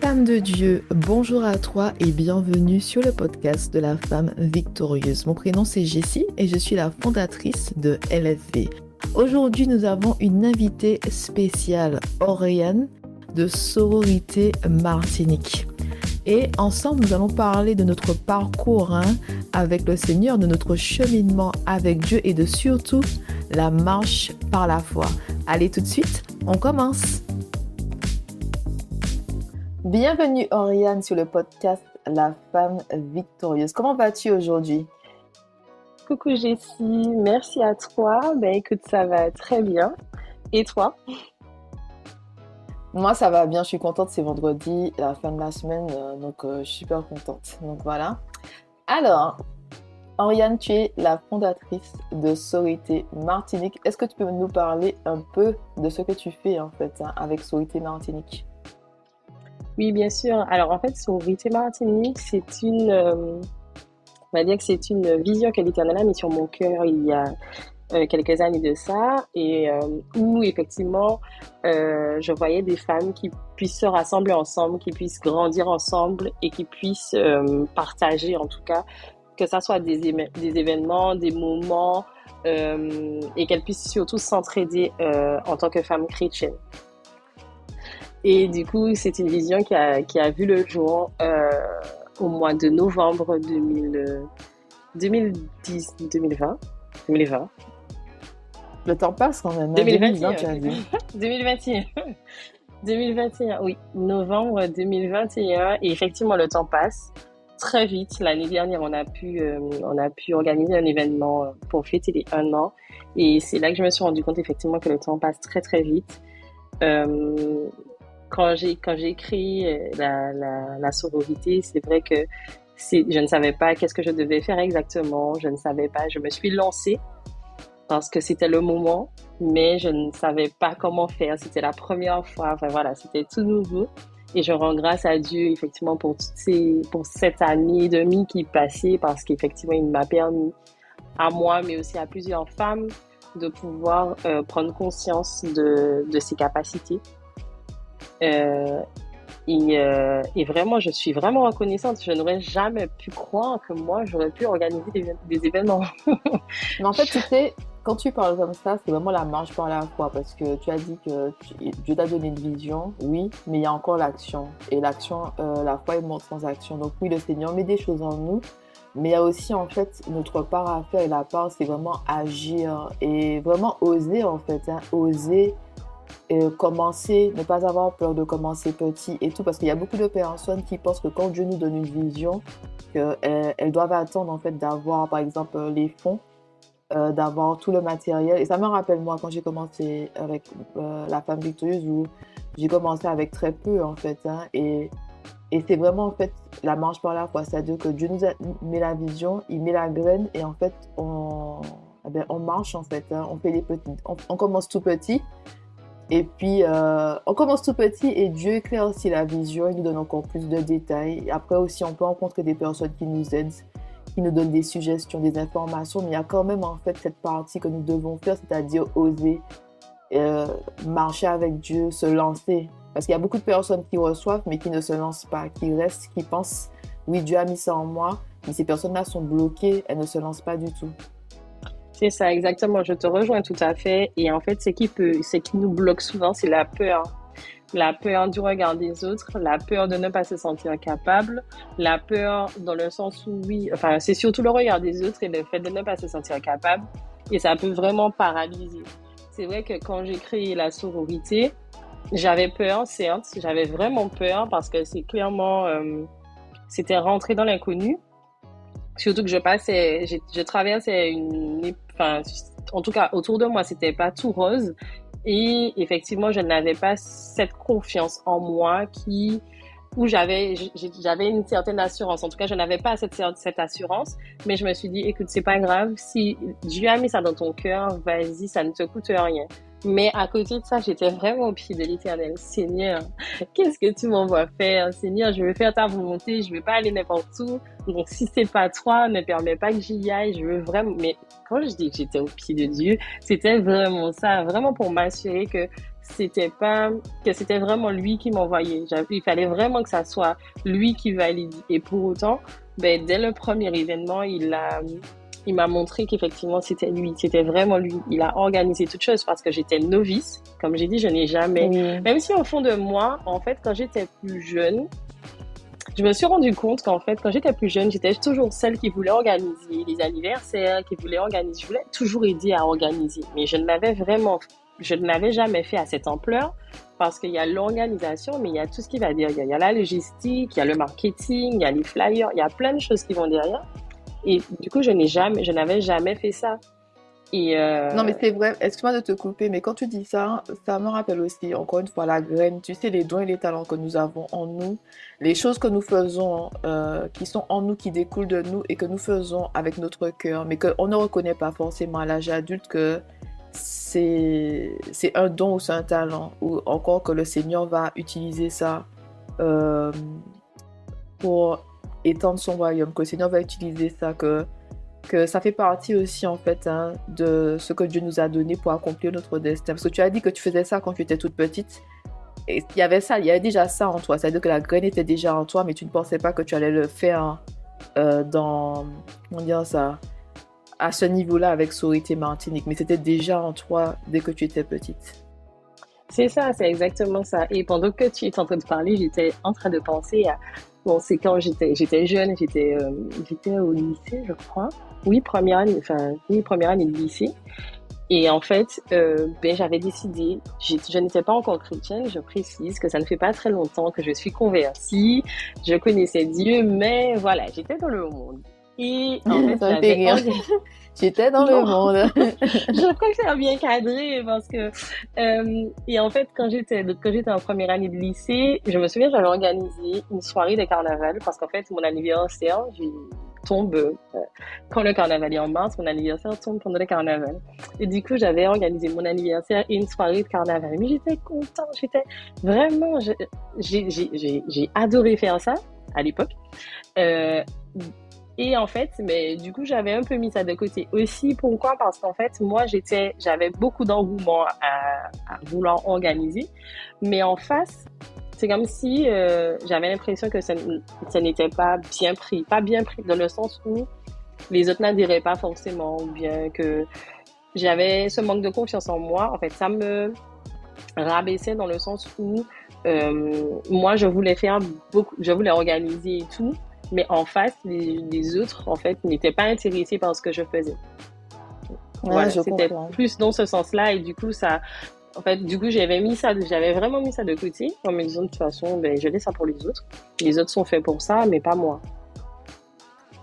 Femme de Dieu, bonjour à toi et bienvenue sur le podcast de la femme victorieuse. Mon prénom c'est Jessie et je suis la fondatrice de LFV. Aujourd'hui, nous avons une invitée spéciale, Oriane de Sororité Martinique. Et ensemble, nous allons parler de notre parcours avec le Seigneur, de notre cheminement avec Dieu et de surtout la marche par la foi. Allez, tout de suite, on commence. Bienvenue Oriane sur le podcast La femme victorieuse. Comment vas-tu aujourd'hui? Coucou Jessie, merci à toi. Écoute, ça va très bien. Et toi? Moi, ça va bien, je suis contente, c'est vendredi, la fin de la semaine, donc je suis super contente. Donc voilà. Alors, Oriane, tu es la fondatrice de Sororité Martinique. Est-ce que tu peux nous parler un peu de ce que tu fais en fait avec Sororité Martinique? Oui, bien sûr. Alors en fait, Sororité Martinique, on va dire que c'est une vision que l'Éternel a mis sur mon cœur il y a quelques années de ça, et où effectivement je voyais des femmes qui puissent se rassembler ensemble, qui puissent grandir ensemble et qui puissent partager, en tout cas, que ça soit des événements, des moments, et qu'elles puissent surtout s'entraider en tant que femmes chrétiennes. Et du coup, c'est une vision qui a vu le jour au mois de novembre 2020. Le temps passe quand même. 2021. 2020, tu as dit. 2021. 2021, oui. Novembre 2021. Et effectivement, le temps passe très vite. L'année dernière, on a pu organiser un événement pour fêter les 1 an. Et c'est là que je me suis rendu compte effectivement que le temps passe très, très vite. Quand j'ai créé la sororité, c'est vrai que je ne savais pas qu'est-ce que je devais faire exactement. Je ne savais pas. Je me suis lancée parce que c'était le moment, mais je ne savais pas comment faire. C'était la première fois. Enfin voilà, c'était tout nouveau. Et je rends grâce à Dieu effectivement pour cette année et demie qui passait, parce qu'effectivement il m'a permis à moi, mais aussi à plusieurs femmes, de pouvoir prendre conscience de ses capacités. Et vraiment, je suis vraiment reconnaissante. Je n'aurais jamais pu croire que moi, j'aurais pu organiser des événements. Mais en fait, tu sais, quand tu parles comme ça, c'est vraiment la marche par la foi, parce que tu as dit que Dieu t'a donné une vision, oui, mais il y a encore l'action. Et l'action, la foi est morte sans action. Donc oui, le Seigneur met des choses en nous, mais il y a aussi en fait notre part à faire, et la part, c'est vraiment agir et vraiment oser en fait, oser commencer, ne pas avoir peur de commencer petit et tout, parce qu'il y a beaucoup de personnes qui pensent que quand Dieu nous donne une vision, qu'elles doivent attendre en fait d'avoir par exemple les fonds, d'avoir tout le matériel. Et ça me rappelle moi quand j'ai commencé avec la femme victorieuse, où j'ai commencé avec très peu en fait, et c'est vraiment en fait la marche par la foi, c'est-à-dire que Dieu met la vision, il met la graine, et en fait on marche en fait, on fait les petits, on commence tout petit. Et puis, on commence tout petit et Dieu éclaircit la vision, il nous donne encore plus de détails. Et après aussi, on peut rencontrer des personnes qui nous aident, qui nous donnent des suggestions, des informations. Mais il y a quand même en fait cette partie que nous devons faire, c'est-à-dire oser marcher avec Dieu, se lancer. Parce qu'il y a beaucoup de personnes qui reçoivent mais qui ne se lancent pas, qui restent, qui pensent « oui, Dieu a mis ça en moi », mais ces personnes-là sont bloquées, elles ne se lancent pas du tout. C'est ça, exactement. Je te rejoins tout à fait. Et en fait, ce qui nous bloque souvent, c'est la peur. La peur du regard des autres, la peur de ne pas se sentir capable, la peur dans le sens où, oui, enfin, c'est surtout le regard des autres et le fait de ne pas se sentir capable. Et ça peut vraiment paralyser. C'est vrai que quand j'ai créé la sororité, j'avais peur, certes. J'avais vraiment peur parce que c'est clairement, c'était rentrer dans l'inconnu. Surtout que je traversais enfin, en tout cas, autour de moi, c'était pas tout rose. Et effectivement, je n'avais pas cette confiance en moi où j'avais une certaine assurance. En tout cas, je n'avais pas cette assurance. Mais je me suis dit, écoute, c'est pas grave. Si Dieu a mis ça dans ton cœur, vas-y, ça ne te coûte rien. Mais à côté de ça, j'étais vraiment au pied de l'Éternel. Seigneur, qu'est-ce que tu m'envoies faire? Seigneur, je veux faire ta volonté, je veux pas aller n'importe où. Donc, si c'est pas toi, ne permets pas que j'y aille. Je veux vraiment... Mais quand je dis que j'étais au pied de Dieu, c'était vraiment ça, vraiment pour m'assurer que c'était vraiment lui qui m'envoyait. Il fallait vraiment que ça soit lui qui valide. Et pour autant, ben, dès le premier événement, il m'a montré qu'effectivement, c'était lui. C'était vraiment lui. Il a organisé toute chose parce que j'étais novice. Comme j'ai dit, je n'ai jamais, Oui. même si au fond de moi, en fait, quand j'étais plus jeune, je me suis rendu compte qu'en fait, quand j'étais plus jeune, j'étais toujours celle qui voulait organiser les anniversaires, qui voulait organiser. Je voulais toujours aider à organiser. Mais je ne l'avais jamais fait à cette ampleur parce qu'il y a l'organisation, mais il y a tout ce qui va derrière. Il y a la logistique, il y a le marketing, il y a les flyers, il y a plein de choses qui vont derrière. Et du coup, je n'avais jamais fait ça. Et Non, mais c'est vrai, excuse-moi de te couper, mais quand tu dis ça, ça me rappelle aussi, encore une fois, la graine. Tu sais, les dons et les talents que nous avons en nous, les choses que nous faisons, qui sont en nous, qui découlent de nous et que nous faisons avec notre cœur, mais qu'on ne reconnaît pas forcément à l'âge adulte que c'est un don ou c'est un talent, ou encore que le Seigneur va utiliser ça euh, pour étendre son royaume, que le Seigneur va utiliser ça, que ça fait partie aussi en fait hein, de ce que Dieu nous a donné pour accomplir notre destin. Parce que tu as dit que tu faisais ça quand tu étais toute petite. Et il y avait déjà ça en toi. C'est-à-dire que la graine était déjà en toi, mais tu ne pensais pas que tu allais le faire dans, comment dire ça, à ce niveau-là avec Sororité Martinique. Mais c'était déjà en toi dès que tu étais petite. c'est ça, c'est exactement ça. Et pendant que tu étais en train de parler, j'étais en train de penser à, bon, c'est quand j'étais jeune, j'étais au lycée, je crois. Oui, première année de lycée. Et en fait, ben, j'avais décidé, je n'étais pas encore chrétienne, je précise que ça ne fait pas très longtemps que je suis convertie, je connaissais Dieu, mais voilà, j'étais dans le monde. Et en fait, Ça me fait rire. J'étais dans le non, monde. je préfère bien cadrer parce que et en fait quand j'étais en première année de lycée, je me souviens j'avais organisé une soirée de carnaval parce qu'en fait mon anniversaire tombe quand le carnaval est en mars, mon anniversaire tombe pendant le carnaval. Et du coup, j'avais organisé mon anniversaire et une soirée de carnaval. Mais j'étais contente, j'étais vraiment j'ai adoré faire ça à l'époque. Euh, et en fait, mais du coup, j'avais un peu mis ça de côté aussi. Pourquoi? Parce qu'en fait, moi, j'avais beaucoup d'engouement à vouloir organiser. Mais en face, c'est comme si j'avais l'impression que ça n'était pas bien pris. Pas bien pris dans le sens où les autres n'adhéraient pas forcément ou bien que j'avais ce manque de confiance en moi. En fait, ça me rabaissait dans le sens où moi, je voulais organiser et tout, mais en face, les autres, en fait, n'étaient pas intéressés par ce que je faisais. Ouais, Voilà, je c'était comprends. plus dans ce sens-là et du coup, du coup, j'avais vraiment mis ça de côté en me disant de toute façon, ben, je laisse ça pour les autres. Les autres sont faits pour ça, mais pas moi.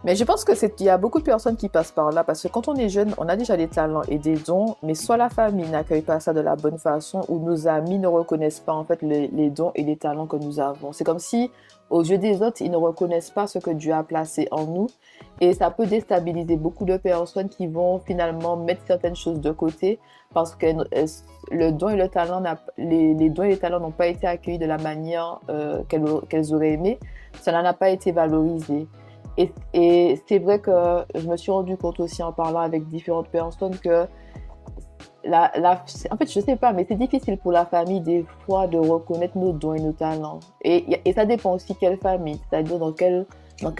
Mais je pense il y a beaucoup de personnes qui passent par là parce que quand on est jeune, on a déjà des talents et des dons, mais soit la famille n'accueille pas ça de la bonne façon ou nos amis ne reconnaissent pas en fait les dons et les talents que nous avons. C'est comme si aux yeux des autres, ils ne reconnaissent pas ce que Dieu a placé en nous et ça peut déstabiliser beaucoup de personnes qui vont finalement mettre certaines choses de côté parce que le don et le talent, les dons et les talents n'ont pas été accueillis de la manière qu'elles auraient aimé. Ça n'a pas été valorisé. Et c'est vrai que je me suis rendu compte aussi en parlant avec différentes personnes que en fait, je sais pas, mais c'est difficile pour la famille des fois de reconnaître nos dons et nos talents. Et ça dépend aussi quelle famille, c'est-à-dire dans quelle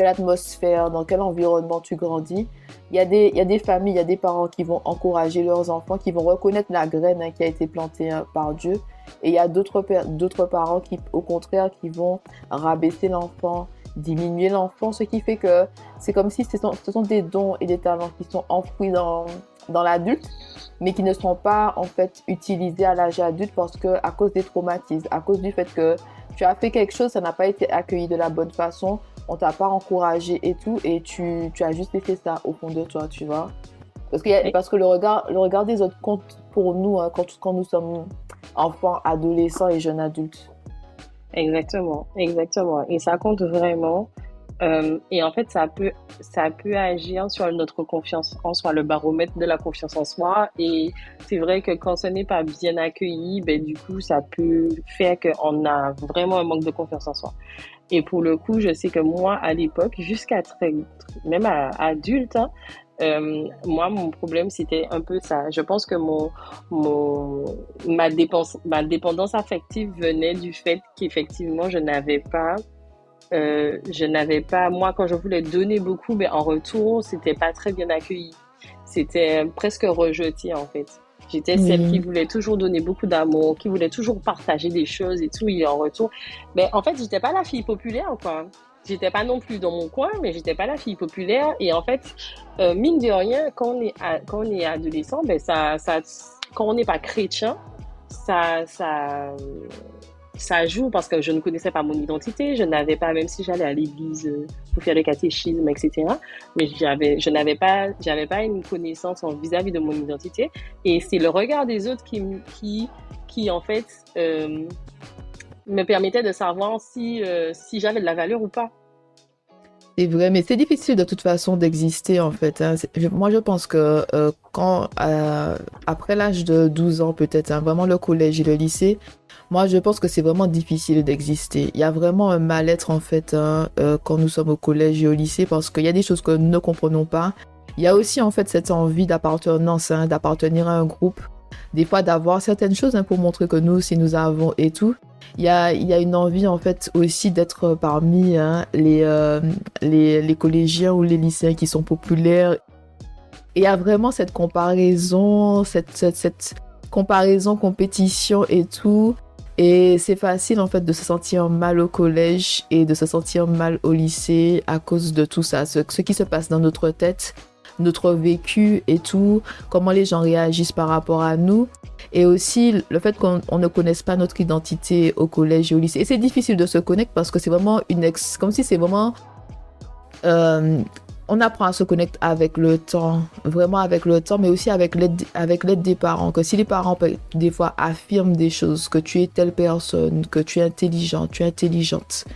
atmosphère, dans quel environnement tu grandis. Il y a des familles, il y a des parents qui vont encourager leurs enfants, qui vont reconnaître la graine hein, qui a été plantée hein, par Dieu. Et il y a d'autres parents qui, au contraire, qui vont rabaisser l'enfant, diminuer l'enfant, ce qui fait que c'est comme si ce sont des dons et des talents qui sont enfouis dans l'adulte, mais qui ne sont pas en fait utilisés à l'âge adulte parce que à cause des traumatismes, à cause du fait que tu as fait quelque chose, ça n'a pas été accueilli de la bonne façon, on t'a pas encouragé et tout, et tu as juste laissé ça au fond de toi, tu vois. Et- Parce que le regard des autres compte pour nous hein, quand nous sommes enfants, adolescents et jeunes adultes. Exactement, exactement. Et ça compte vraiment. Et en fait, ça peut agir sur notre confiance en soi, le baromètre de la confiance en soi. Et c'est vrai que quand ce n'est pas bien accueilli, ben, du coup, ça peut faire qu'on a vraiment un manque de confiance en soi. Et pour le coup, je sais que moi, à l'époque, même adulte, hein, Moi, mon problème, c'était un peu ça. Je pense que ma dépendance affective venait du fait qu'effectivement, moi, quand je voulais donner beaucoup, mais en retour, c'était pas très bien accueilli. C'était presque rejeté, en fait. J'étais celle qui Oui. voulait toujours donner beaucoup d'amour, qui voulait toujours partager des choses et tout, et en retour. Mais en fait, j'étais pas la fille populaire, quoi. J'étais pas non plus dans mon coin, mais j'étais pas la fille populaire. Et en fait, mine de rien, quand on est adolescent, ben quand on n'est pas chrétien, ça, ça, ça joue parce que je ne connaissais pas mon identité, je n'avais pas, même si j'allais à l'église pour faire le catéchisme, etc. Mais j'avais pas une connaissance vis-à-vis de mon identité. Et c'est le regard des autres qui en fait, me permettait de savoir si j'avais de la valeur ou pas. C'est vrai, mais c'est difficile de toute façon d'exister en fait, hein. Moi, je pense que après l'âge de 12 ans peut-être, hein, vraiment le collège et le lycée, moi je pense que c'est vraiment difficile d'exister. Il y a vraiment un mal-être en fait, hein, quand nous sommes au collège et au lycée parce qu'il y a des choses que nous ne comprenons pas. Il y a aussi en fait cette envie d'appartenance, hein, d'appartenir à un groupe, des fois d'avoir certaines choses, hein, pour montrer que nous aussi nous avons et tout. Il y a une envie en fait aussi d'être parmi, hein, les collégiens ou les lycéens qui sont populaires. Et il y a vraiment cette comparaison, cette comparaison, compétition et tout. Et c'est facile en fait de se sentir mal au collège et de se sentir mal au lycée à cause de tout ça, ce qui se passe dans notre tête, notre vécu et tout, comment les gens réagissent par rapport à nous. Et aussi le fait qu'on ne connaisse pas notre identité au collège et au lycée. Et c'est difficile de se connecter parce que c'est vraiment comme si c'est vraiment euh, on apprend à se connecter avec le temps, vraiment avec le temps, mais aussi avec l'aide des parents. Que si les parents, des fois, affirment des choses, que tu es telle personne, que tu es intelligent, tu es intelligente,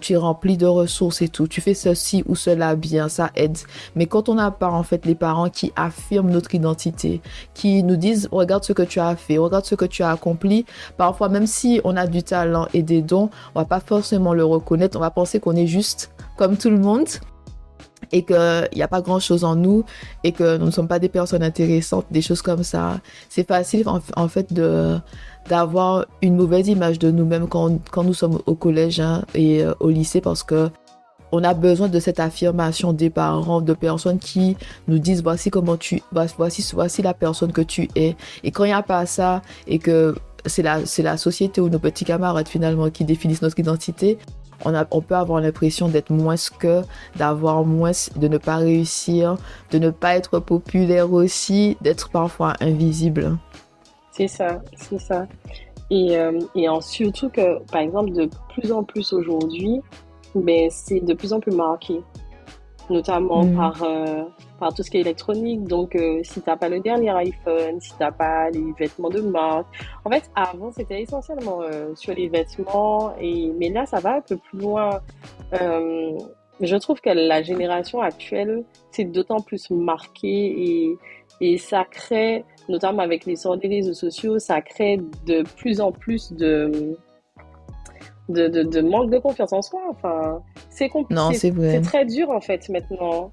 tu es rempli de ressources et tout, tu fais ceci ou cela bien, ça aide. Mais quand on n'a pas, en fait, les parents qui affirment notre identité, qui nous disent, regarde ce que tu as fait, regarde ce que tu as accompli, parfois, même si on a du talent et des dons, on va pas forcément le reconnaître, on va penser qu'on est juste comme tout le monde et qu'il n'y a pas grand-chose en nous et que nous ne sommes pas des personnes intéressantes, des choses comme ça. C'est facile en fait d'avoir une mauvaise image de nous-mêmes quand nous sommes au collège, hein, et au lycée parce que on a besoin de cette affirmation des parents, de personnes qui nous disent voici comment voici la personne que tu es. Et quand il n'y a pas ça et que c'est la société ou nos petits camarades finalement qui définissent notre identité, on peut avoir l'impression d'être moins que, d'avoir moins, de ne pas réussir, de ne pas être populaire aussi, d'être parfois invisible. C'est ça, c'est ça. Surtout que, par exemple, de plus en plus aujourd'hui, ben, c'est de plus en plus marqué, notamment Mm. par tout ce qui est électronique. Donc, si t'as pas le dernier iPhone, si t'as pas les vêtements de marque. En fait, avant, c'était essentiellement sur les vêtements, mais là, ça va un peu plus loin. Euh, je trouve que la génération actuelle, c'est d'autant plus marqué et ça crée, notamment avec l'essor des réseaux sociaux, ça crée de plus en plus de manque de confiance en soi. Enfin, Non, c'est c'est vrai. très dur en fait maintenant.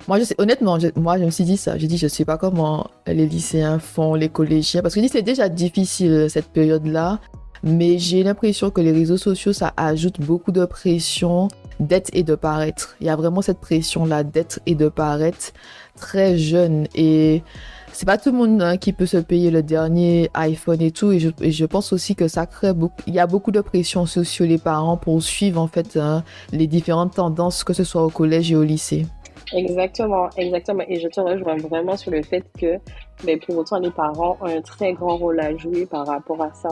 Moi, honnêtement, moi, je me suis dit ça. J'ai dit, je sais pas comment les lycéens font, les collégiens, parce que je dis, c'est déjà difficile cette période-là, mais j'ai l'impression que les réseaux sociaux, ça ajoute beaucoup de pression d'être et de paraître. Il y a vraiment cette pression-là d'être et de paraître très jeune et c'est pas tout le monde, hein, qui peut se payer le dernier iPhone et tout. Et je pense aussi que ça crée beaucoup, il y a beaucoup de pression sur les parents pour suivre, en fait, hein, les différentes tendances, que ce soit au collège et au lycée. Exactement, exactement. Et je te rejoins vraiment sur le fait que, mais pour autant, les parents ont un très grand rôle à jouer par rapport à ça.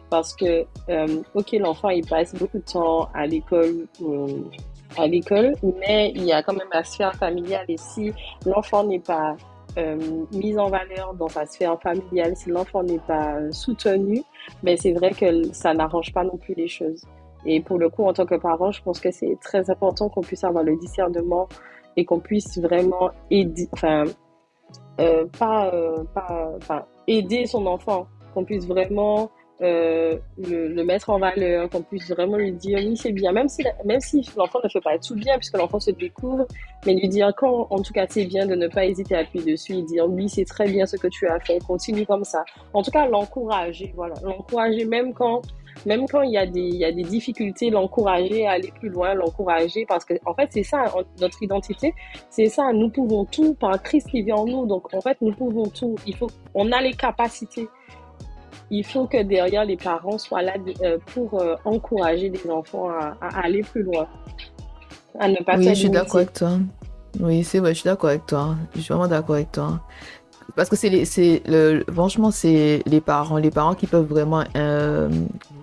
Parce que, ok, l'enfant, il passe beaucoup de temps à l'école, mais il y a quand même la sphère familiale. Et si l'enfant n'est pas mis en valeur dans sa sphère familiale, si l'enfant n'est pas soutenu, ben c'est vrai que ça n'arrange pas non plus les choses. Et pour le coup, en tant que parent, je pense que c'est très important qu'on puisse avoir le discernement et qu'on puisse vraiment aider, enfin, pas, enfin, aider son enfant, qu'on puisse vraiment le mettre en valeur, qu'on puisse vraiment lui dire oui, c'est bien, même si l'enfant ne fait pas tout bien, puisque l'enfant se découvre, mais lui dire quand, en tout cas, c'est bien de ne pas hésiter à appuyer dessus et dire oui, c'est très bien ce que tu as fait, continue comme ça. En tout cas, l'encourager, voilà. L'encourager même quand il y a des difficultés, l'encourager à aller plus loin, l'encourager, parce que, en fait, c'est ça, notre identité, c'est ça, nous pouvons tout par Christ qui vit en nous, donc, en fait, nous pouvons tout. On a les capacités. Il faut que derrière les parents soient là pour encourager les enfants à aller plus loin, à ne pas Oui, se je suis d'accord limiter. avec toi. Oui, c'est vrai, je suis d'accord avec toi. Je suis vraiment d'accord avec toi. Parce que franchement, c'est les parents qui peuvent vraiment,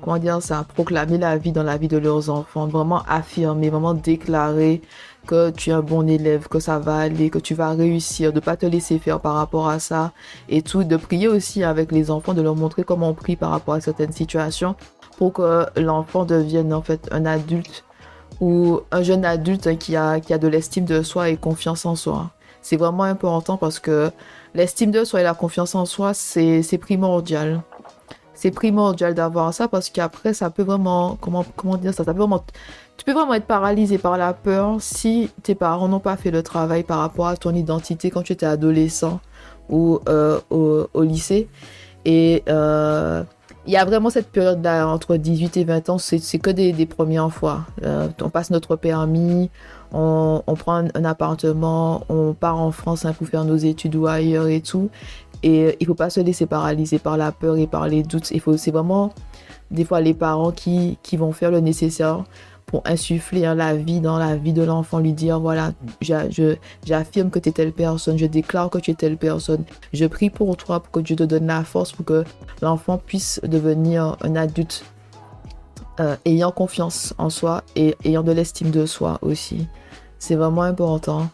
comment dire ça, proclamer la vie dans la vie de leurs enfants, vraiment affirmer, vraiment déclarer que tu es un bon élève, que ça va aller, que tu vas réussir, de pas te laisser faire par rapport à ça et tout, de prier aussi avec les enfants, de leur montrer comment on prie par rapport à certaines situations pour que l'enfant devienne en fait un adulte ou un jeune adulte qui a de l'estime de soi et confiance en soi. C'est vraiment important parce que l'estime de soi et la confiance en soi, c'est primordial. C'est primordial d'avoir ça parce qu'après, ça peut vraiment, comment dire ça, ça peut vraiment, tu peux vraiment être paralysé par la peur si tes parents n'ont pas fait le travail par rapport à ton identité quand tu étais adolescent ou au lycée. Et il y a vraiment cette période-là, entre 18 et 20 ans, c'est que des premières fois. On passe notre permis, on prend un appartement, on part en France hein, pour faire nos études ou ailleurs et tout. Et il faut pas se laisser paralyser par la peur et par les doutes. C'est vraiment des fois les parents qui vont faire le nécessaire pour insuffler hein, la vie dans la vie de l'enfant, lui dire voilà, j'affirme que tu es telle personne, je déclare que tu es telle personne, je prie pour toi pour que Dieu te donne la force pour que l'enfant puisse devenir un adulte ayant confiance en soi et ayant de l'estime de soi aussi. C'est vraiment important.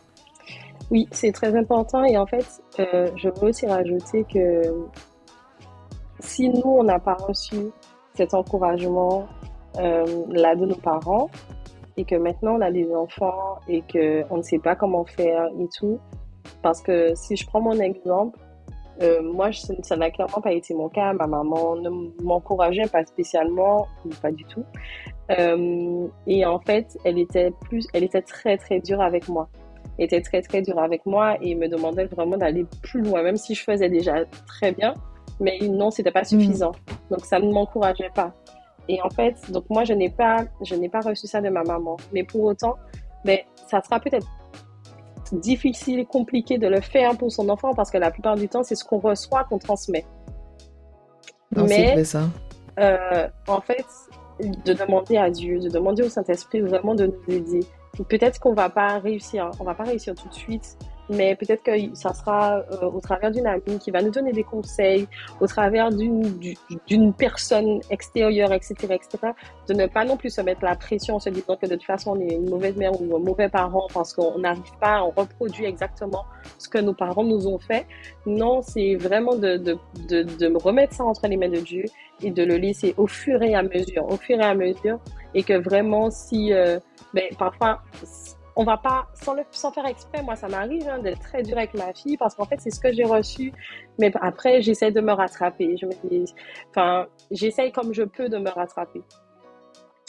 Oui, c'est très important et en fait, je veux aussi rajouter que si nous, on n'a pas reçu cet encouragement là de nos parents et que maintenant on a des enfants et qu'on ne sait pas comment faire et tout, parce que si je prends mon exemple, moi, ça n'a clairement pas été mon cas. Ma maman ne m'encourageait pas spécialement, ou pas du tout. Et en fait, elle était très très dure avec moi. Elle était très très dure avec moi et me demandait vraiment d'aller plus loin, même si je faisais déjà très bien. Mais non, c'était pas Mm. suffisant. Donc ça ne m'encourageait pas. Et en fait, donc moi, je n'ai pas reçu ça de ma maman. Mais pour autant, ben, ça sera peut-être difficile et compliqué de le faire pour son enfant parce que la plupart du temps, c'est ce qu'on reçoit qu'on transmet. Non, c'est Mais vrai ça. en fait, de demander à Dieu, de demander au Saint-Esprit vraiment de nous aider. Peut-être qu'on va pas réussir, on va pas réussir tout de suite, mais peut-être que ça sera au travers d'une amie qui va nous donner des conseils, au travers d'une personne extérieure, etc., etc., de ne pas non plus se mettre la pression en se disant que de toute façon on est une mauvaise mère ou un mauvais parent parce qu'on n'arrive pas, on reproduit exactement ce que nos parents nous ont fait. Non, c'est vraiment de remettre ça entre les mains de Dieu et de le laisser au fur et à mesure, et que vraiment si, ben, parfois, on va pas, sans faire exprès, moi ça m'arrive hein, d'être très dur avec ma fille parce qu'en fait c'est ce que j'ai reçu, mais après j'essaie de me rattraper, enfin, j'essaie comme je peux de me rattraper.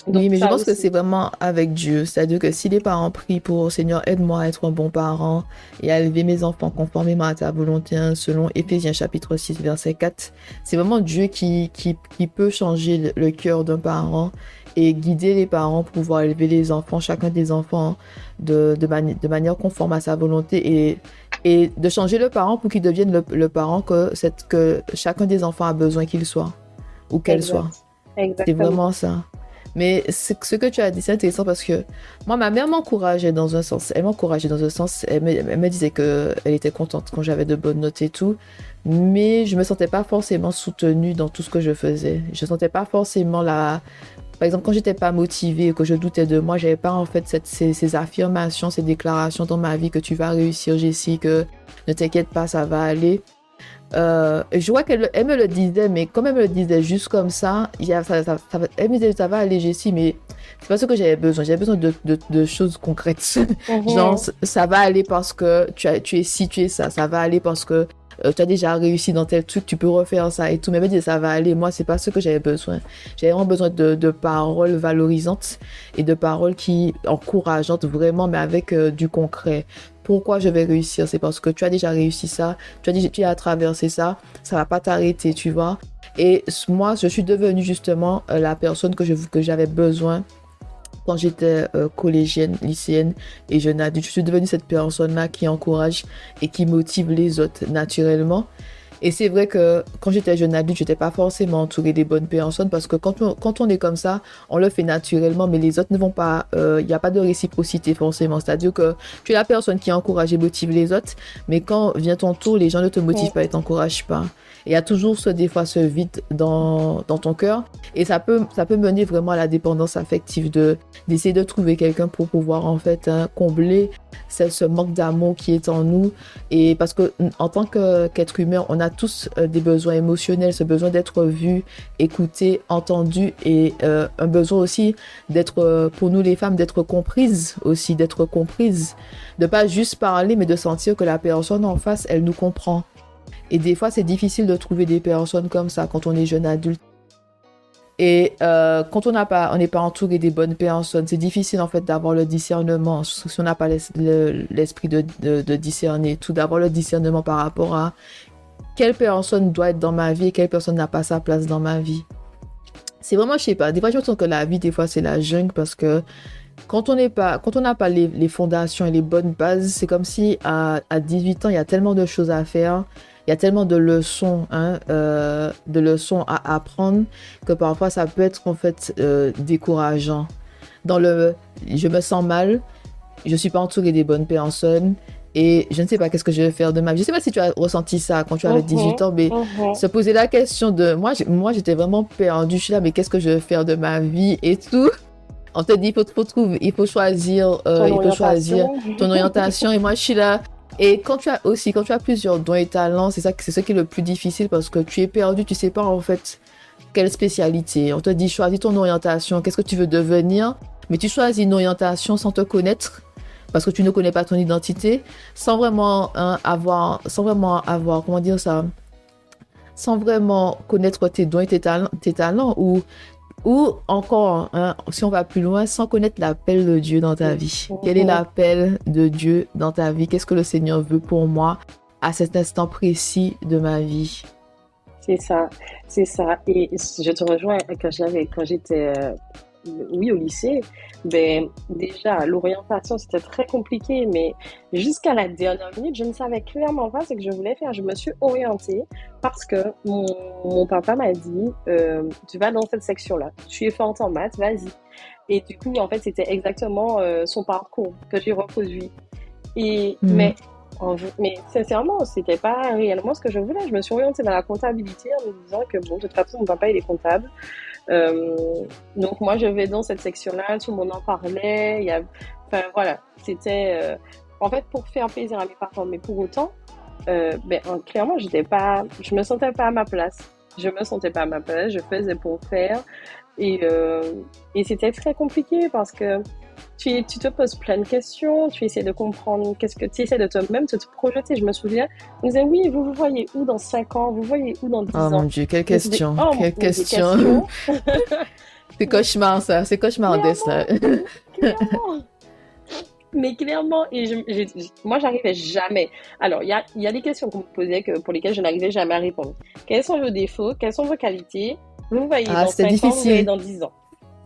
Donc Oui, mais je ça pense que aussi, c'est vraiment avec Dieu. C'est-à-dire que si les parents prient pour Seigneur, aide-moi à être un bon parent et à élever mes enfants conformément à ta volonté, hein, selon Éphésiens chapitre 6, verset 4, c'est vraiment Dieu qui peut changer le cœur d'un parent et guider les parents pour pouvoir élever les enfants, chacun des enfants, de manière conforme à sa volonté et de changer le parent pour qu'il devienne le parent que chacun des enfants a besoin qu'il soit ou qu'elle soit. exact, C'est exactement. vraiment ça. Mais ce que tu as dit, c'est intéressant parce que moi, ma mère m'encourageait dans un sens. Elle m'encourageait dans un sens. Elle me disait qu'elle était contente quand j'avais de bonnes notes et tout. Mais je me sentais pas forcément soutenue dans tout ce que je faisais. Je sentais pas forcément la... Par exemple, quand j'étais pas motivée, que je doutais de moi, j'avais pas en fait ces affirmations, ces déclarations dans ma vie que tu vas réussir, Jessie, que ne t'inquiète pas, ça va aller. Je vois qu'elle me le disait, mais comme elle me le disait juste comme ça, elle me disait ça va aller, Jessie, mais c'est pas ce que j'avais besoin. J'avais besoin de choses concrètes. Genre, Mhm. ça va aller parce que tu es ci, tu es ça. Ça va aller parce que tu as déjà réussi dans tel truc, tu peux refaire ça et tout. Mais elle me dit, ça va aller. Moi, c'est pas ce que j'avais besoin. J'avais vraiment besoin de paroles valorisantes et de paroles qui encourageantes vraiment, mais avec du concret. Pourquoi je vais réussir? C'est parce que tu as déjà réussi ça, tu as traversé ça, ça va pas t'arrêter, tu vois. Et moi, je suis devenue justement la personne que j'avais besoin quand j'étais collégienne, lycéenne et jeune adulte. Je suis devenue cette personne-là qui encourage et qui motive les autres naturellement. Et c'est vrai que quand j'étais jeune adulte, je n'étais pas forcément entourée des bonnes personnes parce que quand on est comme ça, on le fait naturellement, mais les autres ne vont pas, il n'y a pas de réciprocité forcément. C'est-à-dire que tu es la personne qui encourage et motive les autres, mais quand vient ton tour, les gens ne te motivent pas et t'encouragent pas. Et il y a toujours des fois ce vide dans ton cœur et ça peut mener vraiment à la dépendance affective d'essayer de trouver quelqu'un pour pouvoir en fait combler ce manque d'amour qui est en nous. Et parce que en tant qu'être humain, on a tous des besoins émotionnels, ce besoin d'être vu, écouté, entendu et un besoin aussi d'être, pour nous les femmes, d'être comprises aussi, de pas juste parler mais de sentir que la personne en face, elle nous comprend. Et des fois, c'est difficile de trouver des personnes comme ça quand on est jeune adulte. Et quand on n'est pas entouré des bonnes personnes, c'est difficile en fait d'avoir le discernement. Si on n'a pas l'esprit de discerner, tout d'avoir le discernement par rapport à quelle personne doit être dans ma vie et quelle personne n'a pas sa place dans ma vie. C'est vraiment, je sais pas, des fois je me sens que la vie, des fois c'est la jungle parce que quand on n'a pas les fondations et les bonnes bases, c'est comme si à 18 ans, il y a tellement de choses à faire. Il y a tellement de leçons, de leçons à apprendre que parfois ça peut être en fait décourageant. Je me sens mal, je suis pas entourée des bonnes personnes et je ne sais pas qu'est-ce que je vais faire de ma vie. Je sais pas si tu as ressenti ça quand tu avais 18 ans, mais se poser la question de moi j'étais vraiment perdue. Je suis là, mais qu'est-ce que je vais faire de ma vie et tout. On te dit il faut choisir ton orientation et moi je suis là. Et quand tu as plusieurs dons et talents, c'est ce qui est le plus difficile parce que tu es perdu, tu sais pas en fait quelle spécialité. On te dit choisis ton orientation, qu'est-ce que tu veux devenir, mais tu choisis une orientation sans te connaître parce que tu ne connais pas ton identité, sans vraiment avoir, comment dire ça, sans vraiment connaître tes dons et tes talents ou encore, si on va plus loin, sans connaître l'appel de Dieu dans ta vie. Quel est l'appel de Dieu dans ta vie? Qu'est-ce que le Seigneur veut pour moi à cet instant précis de ma vie? C'est ça. Et je te rejoins quand j'étais, oui, au lycée. Ben, déjà, l'orientation, c'était très compliqué, mais jusqu'à la dernière minute, je ne savais clairement pas ce que je voulais faire. Je me suis orientée parce que mon papa m'a dit, tu vas dans cette section-là. Tu es forte en maths, vas-y. Et du coup, en fait, c'était exactement son parcours que j'ai reproduit. Mais sincèrement, c'était pas réellement ce que je voulais. Je me suis orientée dans la comptabilité en me disant que bon, de toute façon, mon papa, il est comptable. Donc moi je vais dans cette section-là, tout le monde en parlait, enfin voilà, c'était en fait pour faire plaisir à mes parents, mais pour autant, clairement je me sentais pas à ma place. Je faisais pour faire et c'était très compliqué parce que tu te poses plein de questions, tu essaies de comprendre tu essaies de même te projeter. Je me souviens, on disait oui, vous voyez où dans 5 ans, vous voyez où dans 10 ans. Oh mon Dieu, quelle question, quelle question. C'est cauchemar ça, c'est cauchemardesque ça. Mais clairement, et moi j'arrivais jamais. Alors, il y a des questions qu'on me posait pour lesquelles je n'arrivais jamais à répondre. Quels sont vos défauts? Quelles sont vos qualités? Vous voyez dans 5 ans, vous voyez dans 10 ans.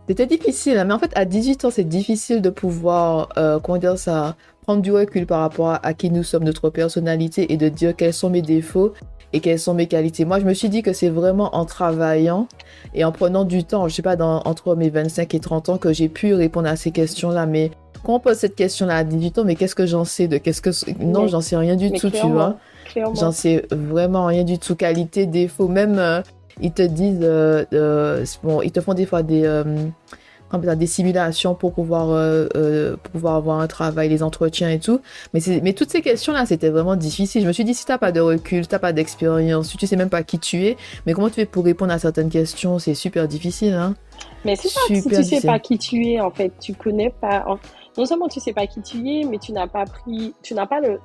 C'était difficile, mais en fait, à 18 ans, c'est difficile de pouvoir, prendre du recul par rapport à qui nous sommes, notre personnalité, et de dire quels sont mes défauts et quelles sont mes qualités. Moi, je me suis dit que c'est vraiment en travaillant et en prenant du temps, je sais pas, entre mes 25 et 30 ans, que j'ai pu répondre à ces questions-là. Mais quand on pose cette question-là à 18 ans, mais qu'est-ce que j'en sais Non, j'en sais rien du tout, tu vois. Clairement. J'en sais vraiment rien du tout. Qualité, défaut, même... ils te disent, ils te font des fois des simulations pour pouvoir avoir un travail, les entretiens et tout. Mais toutes ces questions-là, c'était vraiment difficile. Je me suis dit, si t'as pas de recul, t'as pas d'expérience, si tu sais même pas qui tu es, mais comment tu fais pour répondre à certaines questions, c'est super difficile, hein. Mais c'est ça, si tu sais pas qui tu es, en fait, tu connais pas... Non seulement tu sais pas qui tu es, mais tu n'as pas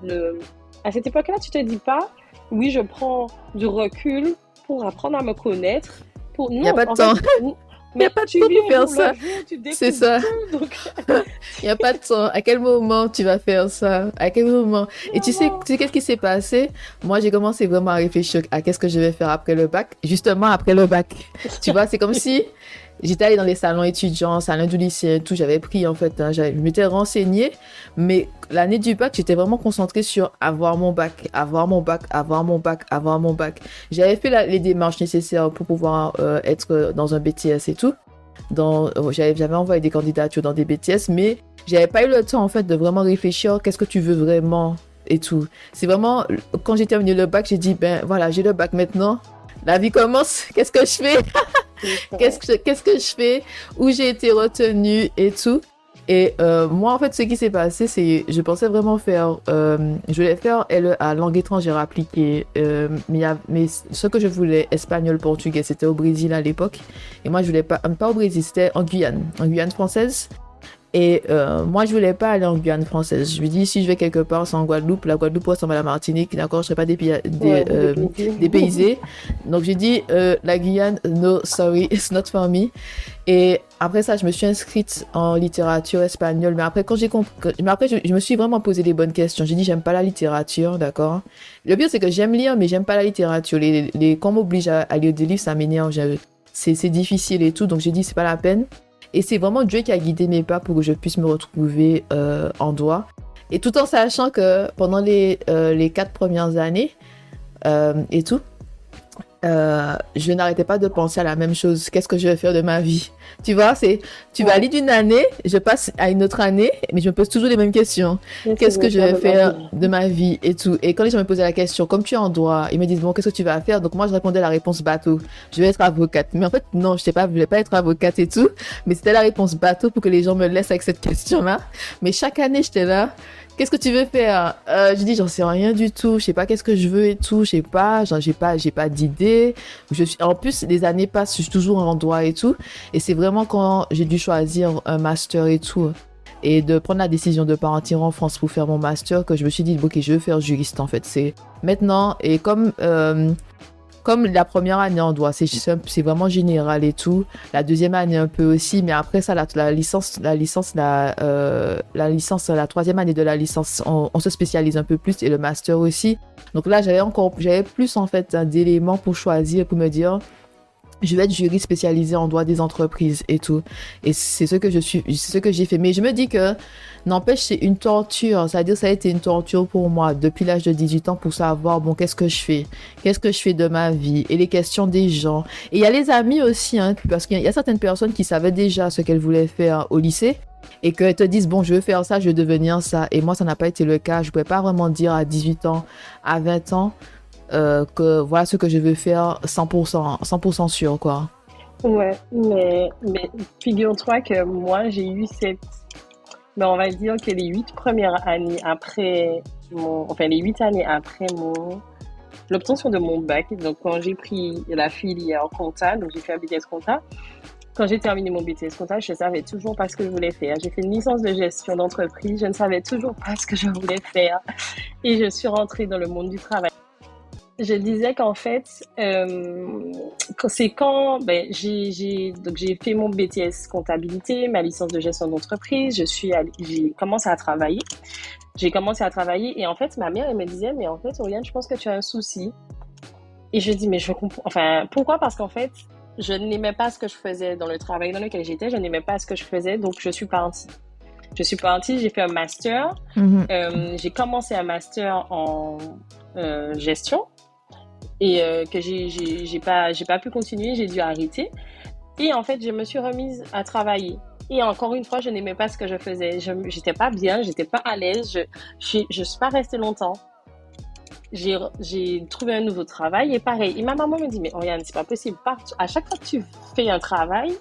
le... À cette époque-là, tu te dis pas, oui, je prends du recul pour apprendre à me connaître. Il n'y a Non, pas de en fait, temps. Il n'y a mais pas de tu temps vis pour au faire jour ça. le jour, tu C'est découvres ça. tout, donc Il n'y a pas de temps. À quel moment tu vas faire ça? À quel moment? Et vraiment. tu sais qu'est-ce qui s'est passé? Moi, j'ai commencé vraiment à réfléchir à qu'est-ce que je vais faire après le bac. Justement, après le bac. Tu vois, c'est comme si j'étais allée dans les salons étudiants, salons du lycée et tout. J'avais pris, en fait, hein, je m'étais renseignée. Mais l'année du bac, j'étais vraiment concentrée sur avoir mon bac, avoir mon bac, avoir mon bac, avoir mon bac. J'avais fait les démarches nécessaires pour pouvoir être dans un BTS et tout. J'avais envoyé des candidatures dans des BTS, mais j'avais pas eu le temps en fait de vraiment réfléchir qu'est-ce que tu veux vraiment et tout. C'est vraiment quand j'ai terminé le bac, j'ai dit ben voilà, j'ai le bac maintenant. La vie commence, qu'est-ce que je fais? C'est ça. Qu'est-ce que je fais? Où j'ai été retenue et tout. Et moi, en fait, ce qui s'est passé, c'est je pensais vraiment faire, je voulais faire LEA, langue étrangère appliquée, mais ce que je voulais, espagnol, portugais, c'était au Brésil à l'époque. Et moi, je voulais pas au Brésil, c'était en Guyane française. Et moi, je voulais pas aller en Guyane française. Je me dis, si je vais quelque part, c'est en Guadeloupe. La Guadeloupe ressemble à la Martinique, d'accord? Je serais pas Ouais, dépaysé. dépaysée. Donc, j'ai dit, la Guyane, no, sorry, it's not for me. Et après ça, je me suis inscrite en littérature espagnole. Mais après, quand j'ai compris, mais après, je me suis vraiment posé les bonnes questions. J'ai dit, j'aime pas la littérature, d'accord? Le pire, c'est que j'aime lire, mais j'aime pas la littérature. Quand on m'oblige à lire des livres, ça m'énerve. C'est difficile et tout. Donc, j'ai dit, c'est pas la peine. Et c'est vraiment Dieu qui a guidé mes pas pour que je puisse me retrouver en droit. Et tout en sachant que pendant les 4 premières années et tout, je n'arrêtais pas de penser à la même chose. Qu'est-ce que je vais faire de ma vie? Tu vois, tu vas Ouais, aller d'une année, je passe à une autre année, mais je me pose toujours les mêmes questions. qu'est-ce que je Qu'est-ce que vais je faire vais de ma faire vie? de ma vie et tout. Et quand les gens me posaient la question, comme tu es en droit, ils me disent, bon, qu'est-ce que tu vas faire? Donc moi, je répondais la réponse bateau. Je vais être avocate. Mais en fait, non, je voulais pas être avocate et tout. Mais c'était la réponse bateau pour que les gens me laissent avec cette question-là. Mais chaque année, j'étais là. Qu'est-ce que tu veux faire? Je dis, j'en sais rien du tout. Je sais pas qu'est-ce que je veux et tout. Je sais pas. Genre, j'ai pas d'idée. En plus, les années passent, je suis toujours en droit et tout. Et c'est vraiment quand j'ai dû choisir un master et tout, et de prendre la décision de partir en France pour faire mon master, que je me suis dit, ok, je veux faire juriste en fait. C'est maintenant, et comme la première année en droit, c'est vraiment général et tout. La deuxième année un peu aussi, mais après ça, la licence, la troisième année de la licence, on se spécialise un peu plus, et le master aussi. Donc là, j'avais plus en fait d'éléments pour choisir, pour me dire, je vais être juriste spécialisé en droit des entreprises et tout. Et c'est ce que c'est ce que j'ai fait. Mais je me dis que, n'empêche, c'est une torture. C'est-à-dire, ça a été une torture pour moi depuis l'âge de 18 ans pour savoir, bon, qu'est-ce que je fais? Qu'est-ce que je fais de ma vie? Et les questions des gens. Et il y a les amis aussi, hein, parce qu'il y a certaines personnes qui savaient déjà ce qu'elles voulaient faire au lycée, et qu'elles te disent, bon, je veux faire ça, je veux devenir ça. Et moi, ça n'a pas été le cas. Je ne pouvais pas vraiment dire à 18 ans, à 20 ans, que voilà ce que je veux faire 100% sûr, quoi. Ouais, mais figure-toi que moi, j'ai eu mais on va dire que les 8 premières années après enfin les 8 années après l'obtention de mon bac, donc quand j'ai pris la filière compta, donc j'ai fait un BTS compta, quand j'ai terminé mon BTS compta, je ne savais toujours pas ce que je voulais faire. J'ai fait une licence de gestion d'entreprise, je ne savais toujours pas ce que je voulais faire. Et je suis rentrée dans le monde du travail. Je disais qu'en fait, c'est quand donc j'ai fait mon BTS comptabilité, ma licence de gestion d'entreprise, j'ai commencé à travailler. J'ai commencé à travailler et en fait, ma mère, elle me disait, mais en fait, Oriane, je pense que tu as un souci. Et je dis, mais je comprends, enfin, pourquoi? Parce qu'en fait, je n'aimais pas ce que je faisais dans le travail dans lequel j'étais, je n'aimais pas ce que je faisais, donc je suis partie. Je suis partie, j'ai fait un master, Mhm. j'ai commencé un master en gestion et que j'ai pas pu continuer, j'ai dû arrêter. Et en fait, je me suis remise à travailler. Et encore une fois, je n'aimais pas ce que je faisais. J'étais pas bien, j'étais pas à l'aise. Je suis pas restée longtemps. J'ai trouvé un nouveau travail et pareil. Et ma maman me dit, mais Oriane, c'est pas possible. À chaque fois que tu fais un travail,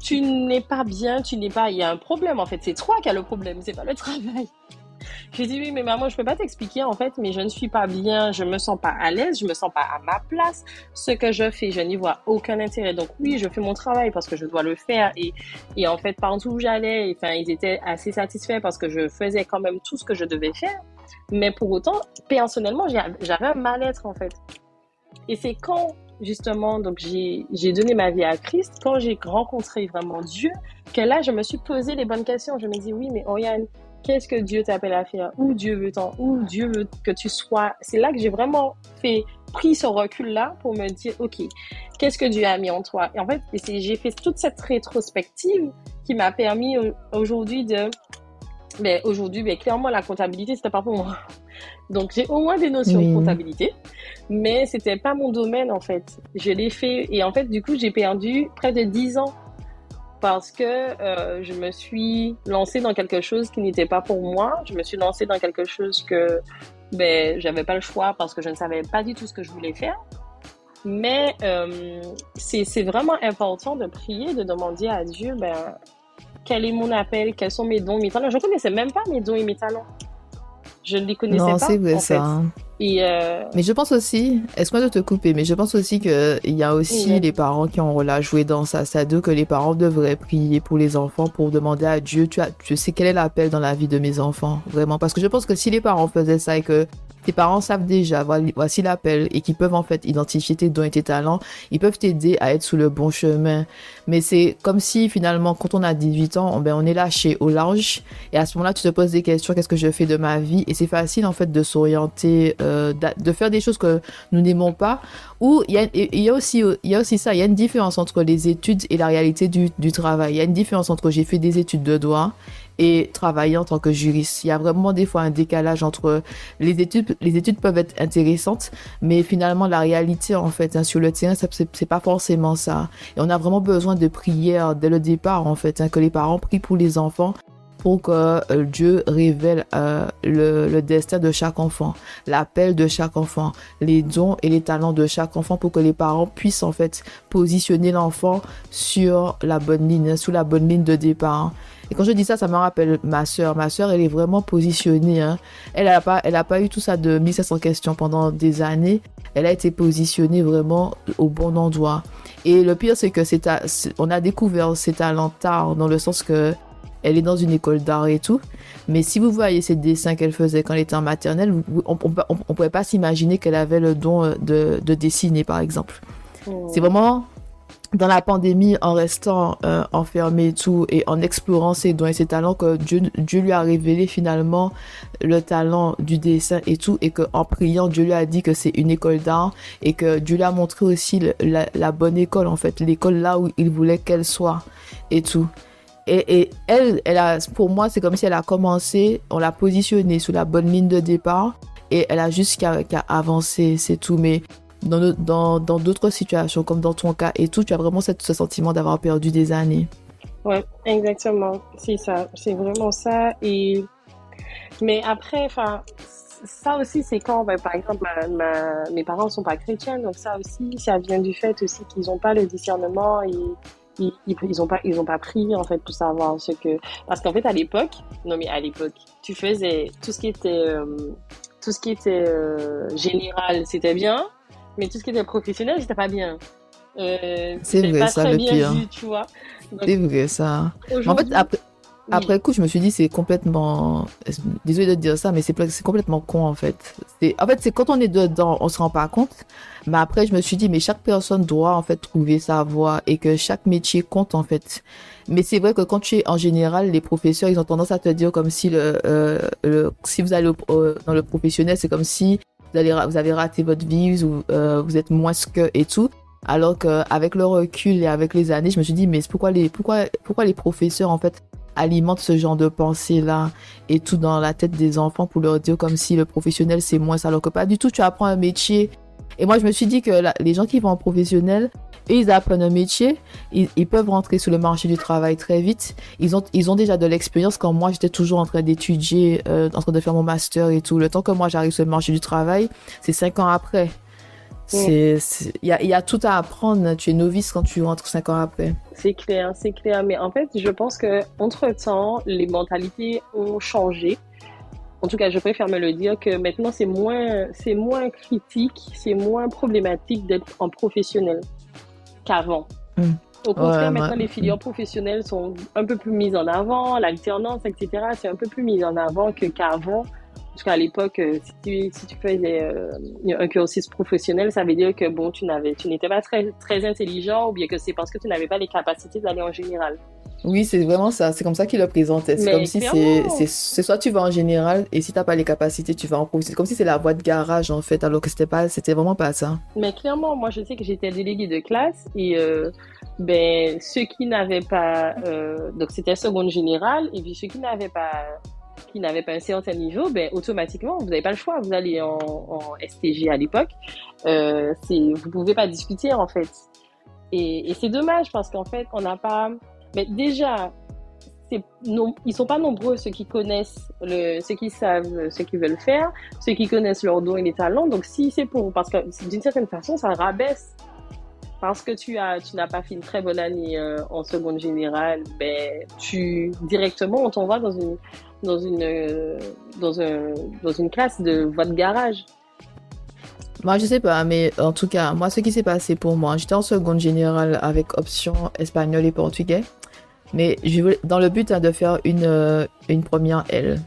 tu n'es pas bien, il y a un problème en fait. C'est toi qui as le problème, c'est pas le travail. J'ai dit oui, mais maman, je peux pas t'expliquer en fait, mais je ne suis pas bien, je me sens pas à l'aise, je me sens pas à ma place. Ce que je fais, je n'y vois aucun intérêt. Donc oui, je fais mon travail parce que je dois le faire et en fait, partout où j'allais, enfin, ils étaient assez satisfaits parce que je faisais quand même tout ce que je devais faire. Mais pour autant, personnellement, j'avais un mal-être, en fait. Et c'est quand, justement, donc j'ai donné ma vie à Christ, quand j'ai rencontré vraiment Dieu, que là, je me suis posé les bonnes questions. Je me dis, oui, mais Oriane, qu'est-ce que Dieu t'appelle à faire? Où Dieu veut que tu sois? C'est là que j'ai vraiment pris ce recul-là pour me dire, OK, qu'est-ce que Dieu a mis en toi? Et en fait, j'ai fait toute cette rétrospective qui m'a permis aujourd'hui clairement, la comptabilité, c'était pas pour moi. Donc, j'ai au moins des notions de comptabilité, mais c'était pas mon domaine, en fait. Je l'ai fait, et en fait, du coup, j'ai perdu près de 10 ans parce que je me suis lancée dans quelque chose qui n'était pas pour moi. Je me suis lancée dans quelque chose que j'avais pas le choix parce que je ne savais pas du tout ce que je voulais faire. Mais c'est vraiment important de prier, de demander à Dieu, quel est mon appel, quels sont mes dons, mes talents. Je ne connaissais même pas mes dons et mes talents. Je ne les connaissais pas, c'est vrai, en fait. Et Mais je pense aussi, excuse-moi de te couper, mais je pense aussi qu'il y a aussi les parents qui ont un rôle à jouer dans ça. C'est-à-dire que les parents devraient prier pour les enfants, pour demander à Dieu, tu sais quel est l'appel dans la vie de mes enfants, vraiment. Parce que je pense que si les parents faisaient ça et que tes parents savent déjà, voici l'appel, et qu'ils peuvent en fait identifier tes dons et tes talents, ils peuvent t'aider à être sur le bon chemin. Mais c'est comme si finalement, quand on a 18 ans, on est lâché au large, et à ce moment-là, tu te poses des questions, qu'est-ce que je fais de ma vie? Et c'est facile en fait de s'orienter, de faire des choses que nous n'aimons pas. Ou il y a aussi ça, il y a une différence entre les études et la réalité du travail. Il y a une différence entre j'ai fait des études de droit et travailler en tant que juriste. Il y a vraiment des fois un décalage entre les études. Les études peuvent être intéressantes, mais finalement la réalité en fait sur le terrain, c'est pas forcément ça. Et on a vraiment besoin de prière dès le départ en fait, que les parents prient pour les enfants, pour que Dieu révèle le destin de chaque enfant, l'appel de chaque enfant, les dons et les talents de chaque enfant, pour que les parents puissent en fait positionner l'enfant sur la bonne ligne, sous la bonne ligne de départ. Et quand je dis ça, ça me rappelle ma sœur. Ma sœur, elle est vraiment positionnée. Elle a pas eu tout ça de 1500 questions pendant des années. Elle a été positionnée vraiment au bon endroit. Et le pire, c'est que on a découvert ses talents tard, dans le sens que elle est dans une école d'art et tout. Mais si vous voyez ses dessins qu'elle faisait quand elle était en maternelle, on pouvait pas s'imaginer qu'elle avait le don de dessiner, par exemple. C'est vraiment dans la pandémie, en restant enfermée et tout, et en explorant ses dons et ses talents, que Dieu lui a révélé finalement le talent du dessin et tout, et qu'en priant, Dieu lui a dit que c'est une école d'art, et que Dieu lui a montré aussi la bonne école, en fait, l'école là où il voulait qu'elle soit et tout. Et elle pour moi, c'est comme si elle a commencé, on l'a positionnée sous la bonne ligne de départ, et elle a juste qu'à avancer, c'est tout. Mais dans d'autres situations, comme dans ton cas et tout, tu as vraiment ce sentiment d'avoir perdu des années. Ouais, exactement. C'est ça. C'est vraiment ça. Mais après, ça aussi, c'est quand, par exemple, mes parents ne sont pas chrétiens, donc ça aussi, ça vient du fait aussi qu'ils n'ont pas le discernement, et ils ont pas pris en fait pour savoir ce que, parce qu'en fait à l'époque, tu faisais tout ce qui était général, c'était bien, mais tout ce qui était professionnel, c'était pas bien. C'est vrai, pas ça, très le bien pire. vu, tu vois. Donc, C'est vrai, ça. Mais en fait, après coup, je me suis dit, c'est complètement... Désolée de dire ça, mais c'est complètement con, en fait. C'est quand on est dedans, on se rend pas compte. Mais après, je me suis dit, mais chaque personne doit, en fait, trouver sa voie, et que chaque métier compte, en fait. Mais c'est vrai que quand tu es en général, les professeurs, ils ont tendance à te dire comme si si vous allez dans le professionnel, c'est comme si vous avez raté votre vie, ou vous êtes moins que et tout. Alors qu'avec le recul et avec les années, je me suis dit, mais pourquoi les professeurs, en fait, alimentent ce genre de pensée-là et tout dans la tête des enfants, pour leur dire comme si le professionnel, c'est moins ça, alors que pas du tout. Tu apprends un métier. Et moi, je me suis dit que les gens qui vont en professionnel, eux, ils apprennent un métier, ils peuvent rentrer sur le marché du travail très vite. Ils ont déjà de l'expérience, quand moi, j'étais toujours en train d'étudier, en train de faire mon master et tout. Le temps que moi, j'arrive sur le marché du travail, c'est 5 ans après. Il y a tout à apprendre. Tu es novice quand tu rentres 5 ans après. c'est clair. Mais en fait, je pense que entre-temps, les mentalités ont changé. En tout cas, je préfère me le dire, que maintenant, c'est moins critique, c'est moins problématique d'être en professionnel qu'avant. Au contraire, maintenant, les filières professionnelles sont un peu plus mises en avant, l'alternance, etc., c'est un peu plus mis en avant qu'avant. Parce qu'à l'époque, si tu faisais un cursus professionnel, ça veut dire que bon, tu n'étais pas très, très intelligent ou bien que c'est parce que tu n'avais pas les capacités d'aller en général. Oui, c'est vraiment ça. C'est comme ça qu'il le présentait. C'est comme Mais si c'est clairement, soit tu vas en général et si t'as pas les capacités, tu vas en professionnel. C'est comme si c'est la voie de garage en fait, alors que c'était vraiment pas ça. moi, je sais que j'étais déléguée de classe et ben ceux qui n'avaient pas, donc c'était seconde générale et puis ceux qui n'avaient pas un certain niveau, ben automatiquement vous n'avez pas le choix, vous allez en STG à l'époque. Vous pouvez pas discuter en fait. Et c'est dommage parce qu'en fait, on n'a pas. Mais déjà, non, ils sont pas nombreux ceux qui connaissent ceux qui savent ce qu'ils veulent faire, ceux qui connaissent leurs dons et les talents. Donc si c'est parce que d'une certaine façon, ça rabaisse parce que tu n'as pas fait une très bonne année en seconde générale, ben directement on t'envoie dans une dans une classe de voie de garage. Moi, je sais pas, mais en tout cas, moi, ce qui s'est passé pour moi, j'étais en seconde générale avec option espagnol et portugais. Mais dans le but de faire une première L.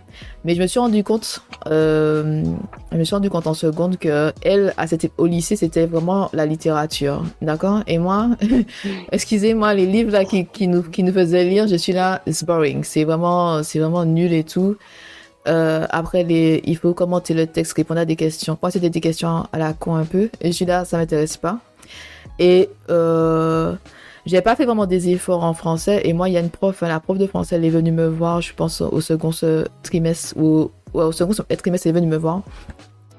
Mais je me suis rendu compte en seconde que L, au lycée, c'était vraiment la littérature. D'accord? Et moi, excusez-moi, les livres là qui nous faisaient lire, je suis là, it's boring. C'est vraiment nul et tout. Après, il faut commenter le texte, répondre à des questions. Moi, c'était des questions à la con un peu. Et je suis là, ça m'intéresse pas. Et j'ai pas fait vraiment des efforts en français. Et moi, il y a une prof, la prof de français, elle est venue me voir, je pense, au second trimestre, ou ouais, au second trimestre, elle est venue me voir.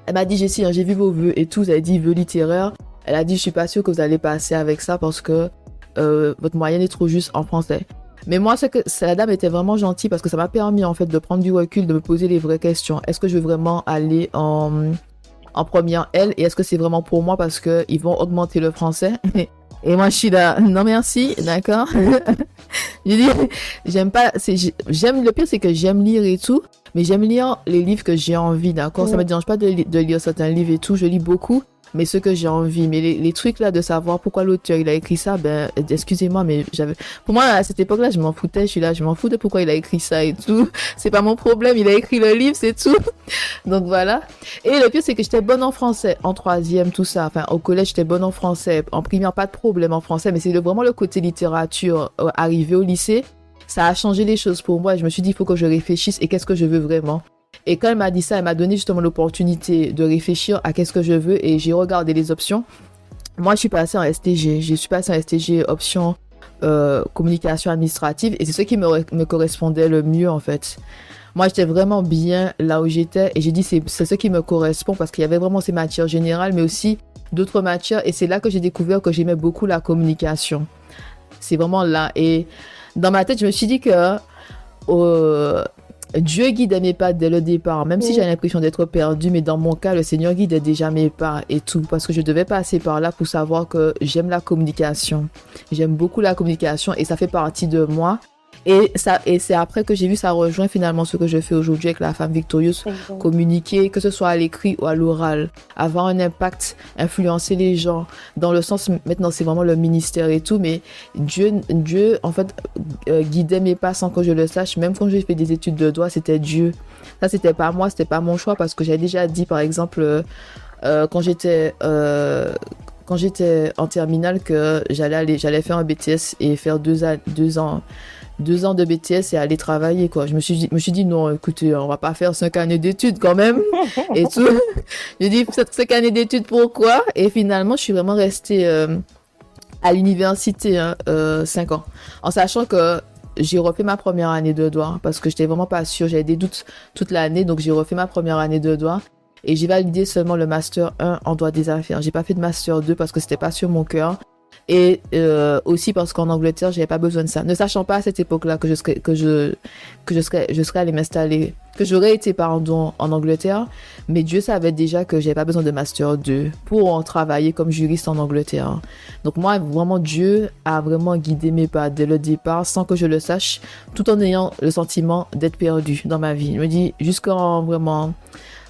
Elle m'a dit, Jessie, hein, j'ai vu vos vœux et tout. Elle a dit vœux littéraires. Elle a dit, je suis pas sûre que vous allez passer avec ça parce que votre moyenne est trop juste en français. Mais moi, la dame était vraiment gentille parce que ça m'a permis en fait de prendre du recul, de me poser les vraies questions. Est-ce que je veux vraiment aller en première L et est-ce que c'est vraiment pour moi parce que ils vont augmenter le français? Et moi, je suis là, non merci, d'accord. Je dis, j'aime pas, le pire c'est que j'aime lire et tout, mais j'aime lire les livres que j'ai envie, d'accord. Ça me dérange pas de lire certains livres et tout, je lis beaucoup. Mais ce que j'ai envie, mais les trucs là de savoir pourquoi l'auteur il a écrit ça, ben excusez-moi, mais pour moi à cette époque-là je m'en foutais, je suis là, je m'en fous de pourquoi il a écrit ça et tout, c'est pas mon problème, il a écrit le livre, c'est tout. Donc voilà. Et le pire c'est que j'étais bonne en français, en troisième, tout ça, enfin au collège j'étais bonne en français, en primaire pas de problème en français, mais c'est vraiment le côté littérature arrivé au lycée, ça a changé les choses pour moi. Je me suis dit il faut que je réfléchisse et qu'est-ce que je veux vraiment. Et quand elle m'a dit ça, elle m'a donné justement l'opportunité de réfléchir à qu'est-ce que je veux et j'ai regardé les options. Moi, je suis passée en STG. Je suis passée en STG option communication administrative et c'est ce qui me correspondait le mieux en fait. Moi, j'étais vraiment bien là où j'étais et j'ai dit c'est ce qui me correspond parce qu'il y avait vraiment ces matières générales mais aussi d'autres matières et c'est là que j'ai découvert que j'aimais beaucoup la communication. C'est vraiment là. Et dans ma tête, je me suis dit que Dieu guidait mes pas dès le départ, même si j'avais l'impression d'être perdue, mais dans mon cas, le Seigneur guidait déjà mes pas et tout, parce que je devais passer par là pour savoir que j'aime la communication. J'aime beaucoup la communication et ça fait partie de moi. Et c'est après que j'ai vu ça rejoint finalement ce que je fais aujourd'hui avec la femme victorieuse, communiquer, que ce soit à l'écrit ou à l'oral, avoir un impact, influencer les gens, dans le sens, maintenant c'est vraiment le ministère et tout, mais Dieu en fait, guidait mes pas sans que je le sache, même quand j'ai fait des études de droit, c'était Dieu. Ça, c'était pas moi, c'était pas mon choix, parce que j'avais déjà dit, par exemple, quand j'étais en terminale que j'allais faire un BTS et faire 2 ans de BTS et aller travailler, quoi. Je me suis dit non, écoutez, on va pas faire 5 années d'études quand même et tout. J'ai dit 5 années d'études pourquoi? Et finalement, je suis vraiment restée à l'université 5 ans, en sachant que j'ai refait ma première année de droit parce que j'étais vraiment pas sûre, j'avais des doutes toute l'année, donc j'ai refait ma première année de droit et j'ai validé seulement le master 1 en droit des affaires. J'ai pas fait de master 2 parce que c'était pas sur mon cœur. Et aussi parce qu'en Angleterre, j'avais pas besoin de ça. Ne sachant pas à cette époque-là que je serais allée m'installer, que j'aurais été en Angleterre, mais Dieu savait déjà que j'avais pas besoin de master 2 pour en travailler comme juriste en Angleterre. Donc moi, vraiment, Dieu a vraiment guidé mes pas dès le départ sans que je le sache, tout en ayant le sentiment d'être perdu dans ma vie. Je me dis, jusqu'en vraiment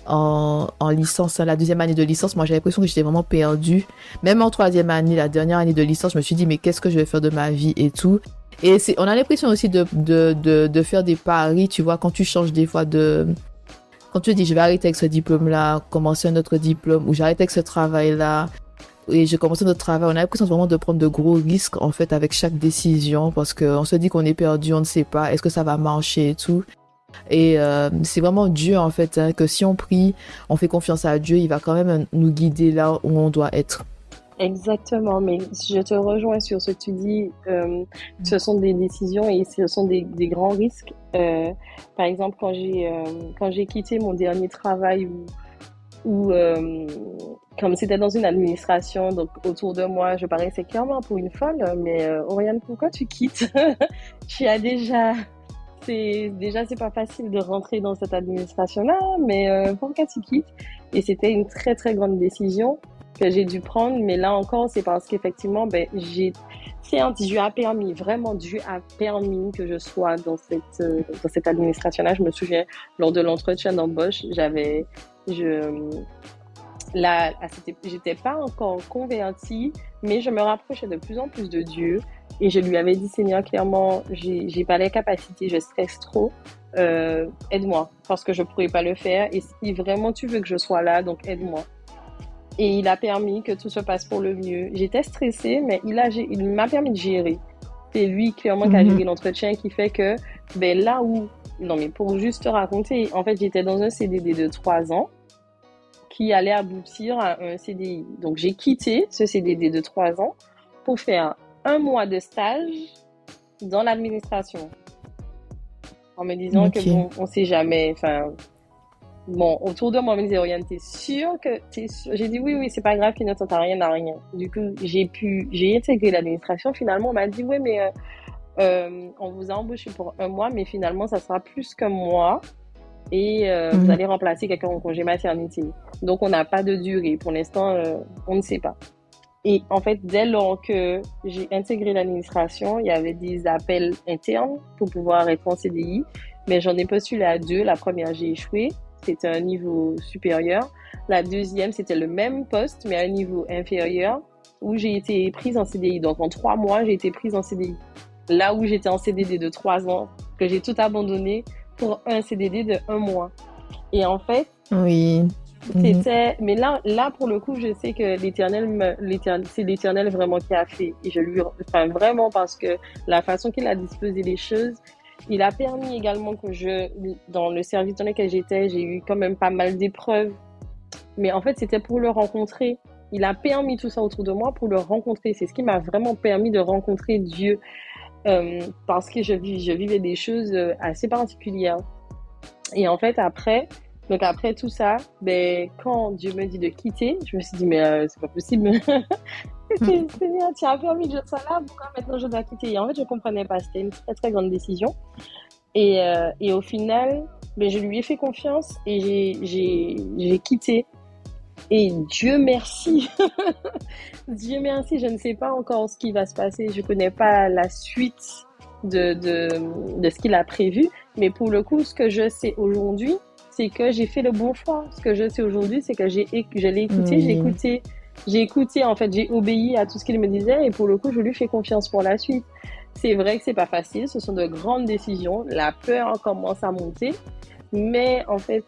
en licence, la deuxième année de licence, moi j'avais l'impression que j'étais vraiment perdue. Même en troisième année, la dernière année de licence, je me suis dit mais qu'est-ce que je vais faire de ma vie et tout. Et on a l'impression aussi de faire des paris, tu vois, quand tu changes des fois quand tu dis je vais arrêter avec ce diplôme-là, commencer un autre diplôme, ou j'arrête avec ce travail-là, et je commence notre travail, on a l'impression vraiment de prendre de gros risques en fait avec chaque décision parce qu'on se dit qu'on est perdu, on ne sait pas, est-ce que ça va marcher et tout. Et c'est vraiment Dieu en fait, hein, que si on prie, on fait confiance à Dieu, il va quand même nous guider là où on doit être. Exactement, mais je te rejoins sur ce que tu dis. Ce sont des décisions et ce sont des grands risques. Par exemple, quand j'ai quitté mon dernier travail où comme c'était dans une administration, donc autour de moi, je paraissais clairement pour une folle. Mais Oriane, pourquoi tu quittes? Tu as c'est pas facile de rentrer dans cette administration-là, mais pourquoi tu quittes? Et c'était une très très grande décision que j'ai dû prendre, mais là encore, c'est parce qu'effectivement, Dieu a permis, vraiment Dieu a permis que je sois dans cette administration-là. Je me souviens, lors de l'entretien d'embauche, j'étais pas encore convertie, mais je me rapprochais de plus en plus de Dieu et je lui avais dit, Seigneur, clairement, j'ai pas les capacités, je stresse trop, aide-moi parce que je pourrais pas le faire et si vraiment tu veux que je sois là, donc aide-moi. Et il a permis que tout se passe pour le mieux. J'étais stressée, mais il m'a permis de gérer. C'est lui, clairement, qui a géré l'entretien, qui fait que, là où, non, mais pour juste te raconter, en fait, j'étais dans un CDD de 3 ans qui allait aboutir à un CDI. Donc, j'ai quitté ce CDD de 3 ans pour faire 1 mois de stage dans l'administration. En me disant que, on sait jamais, bon, autour de moi, on me disait, Oriane, t'es sûre? J'ai dit oui, c'est pas grave qu'il ne t'entend rien à rien. Du coup, j'ai intégré l'administration. Finalement, on m'a dit, oui, mais on vous a embauché pour 1 mois, mais finalement, ça sera plus qu'un mois et vous allez remplacer quelqu'un en congé maternité. Donc, on n'a pas de durée. Pour l'instant, on ne sait pas. Et en fait, dès lors que j'ai intégré l'administration, il y avait des appels internes pour pouvoir être en CDI, mais j'en ai postulé à 2. La première, j'ai échoué. C'était un niveau supérieur. La deuxième, c'était le même poste, mais à un niveau inférieur, où j'ai été prise en CDI. Donc, en 3 mois, j'ai été prise en CDI. Là où j'étais en CDD de 3 ans, que j'ai tout abandonné pour un CDD de 1 mois. Et en fait, oui. Mais là, pour le coup, je sais que c'est l'Éternel vraiment qui a fait. Et vraiment, parce que la façon qu'il a disposé les choses, il a permis également que dans le service dans lequel j'étais, j'ai eu quand même pas mal d'épreuves. Mais en fait, c'était pour le rencontrer. Il a permis tout ça autour de moi pour le rencontrer. C'est ce qui m'a vraiment permis de rencontrer Dieu. Parce que je vivais des choses assez particulières. Et en fait, après tout ça, quand Dieu me dit de quitter, je me suis dit, mais c'est pas possible. Seigneur, tu as permis que je sois là, pourquoi maintenant je dois quitter? Et en fait, je comprenais pas, c'était une très très grande décision. Et au final, je lui ai fait confiance et j'ai quitté. Et Dieu merci, Dieu merci, je ne sais pas encore ce qui va se passer, je connais pas la suite de ce qu'il a prévu, mais pour le coup, ce que je sais aujourd'hui, c'est que j'ai fait le bon choix. Ce que je sais aujourd'hui, c'est que je l'ai écouté, j'ai écouté, en fait, j'ai obéi à tout ce qu'il me disait et pour le coup, je lui fais confiance pour la suite. C'est vrai que c'est pas facile, ce sont de grandes décisions, la peur commence à monter, mais en fait,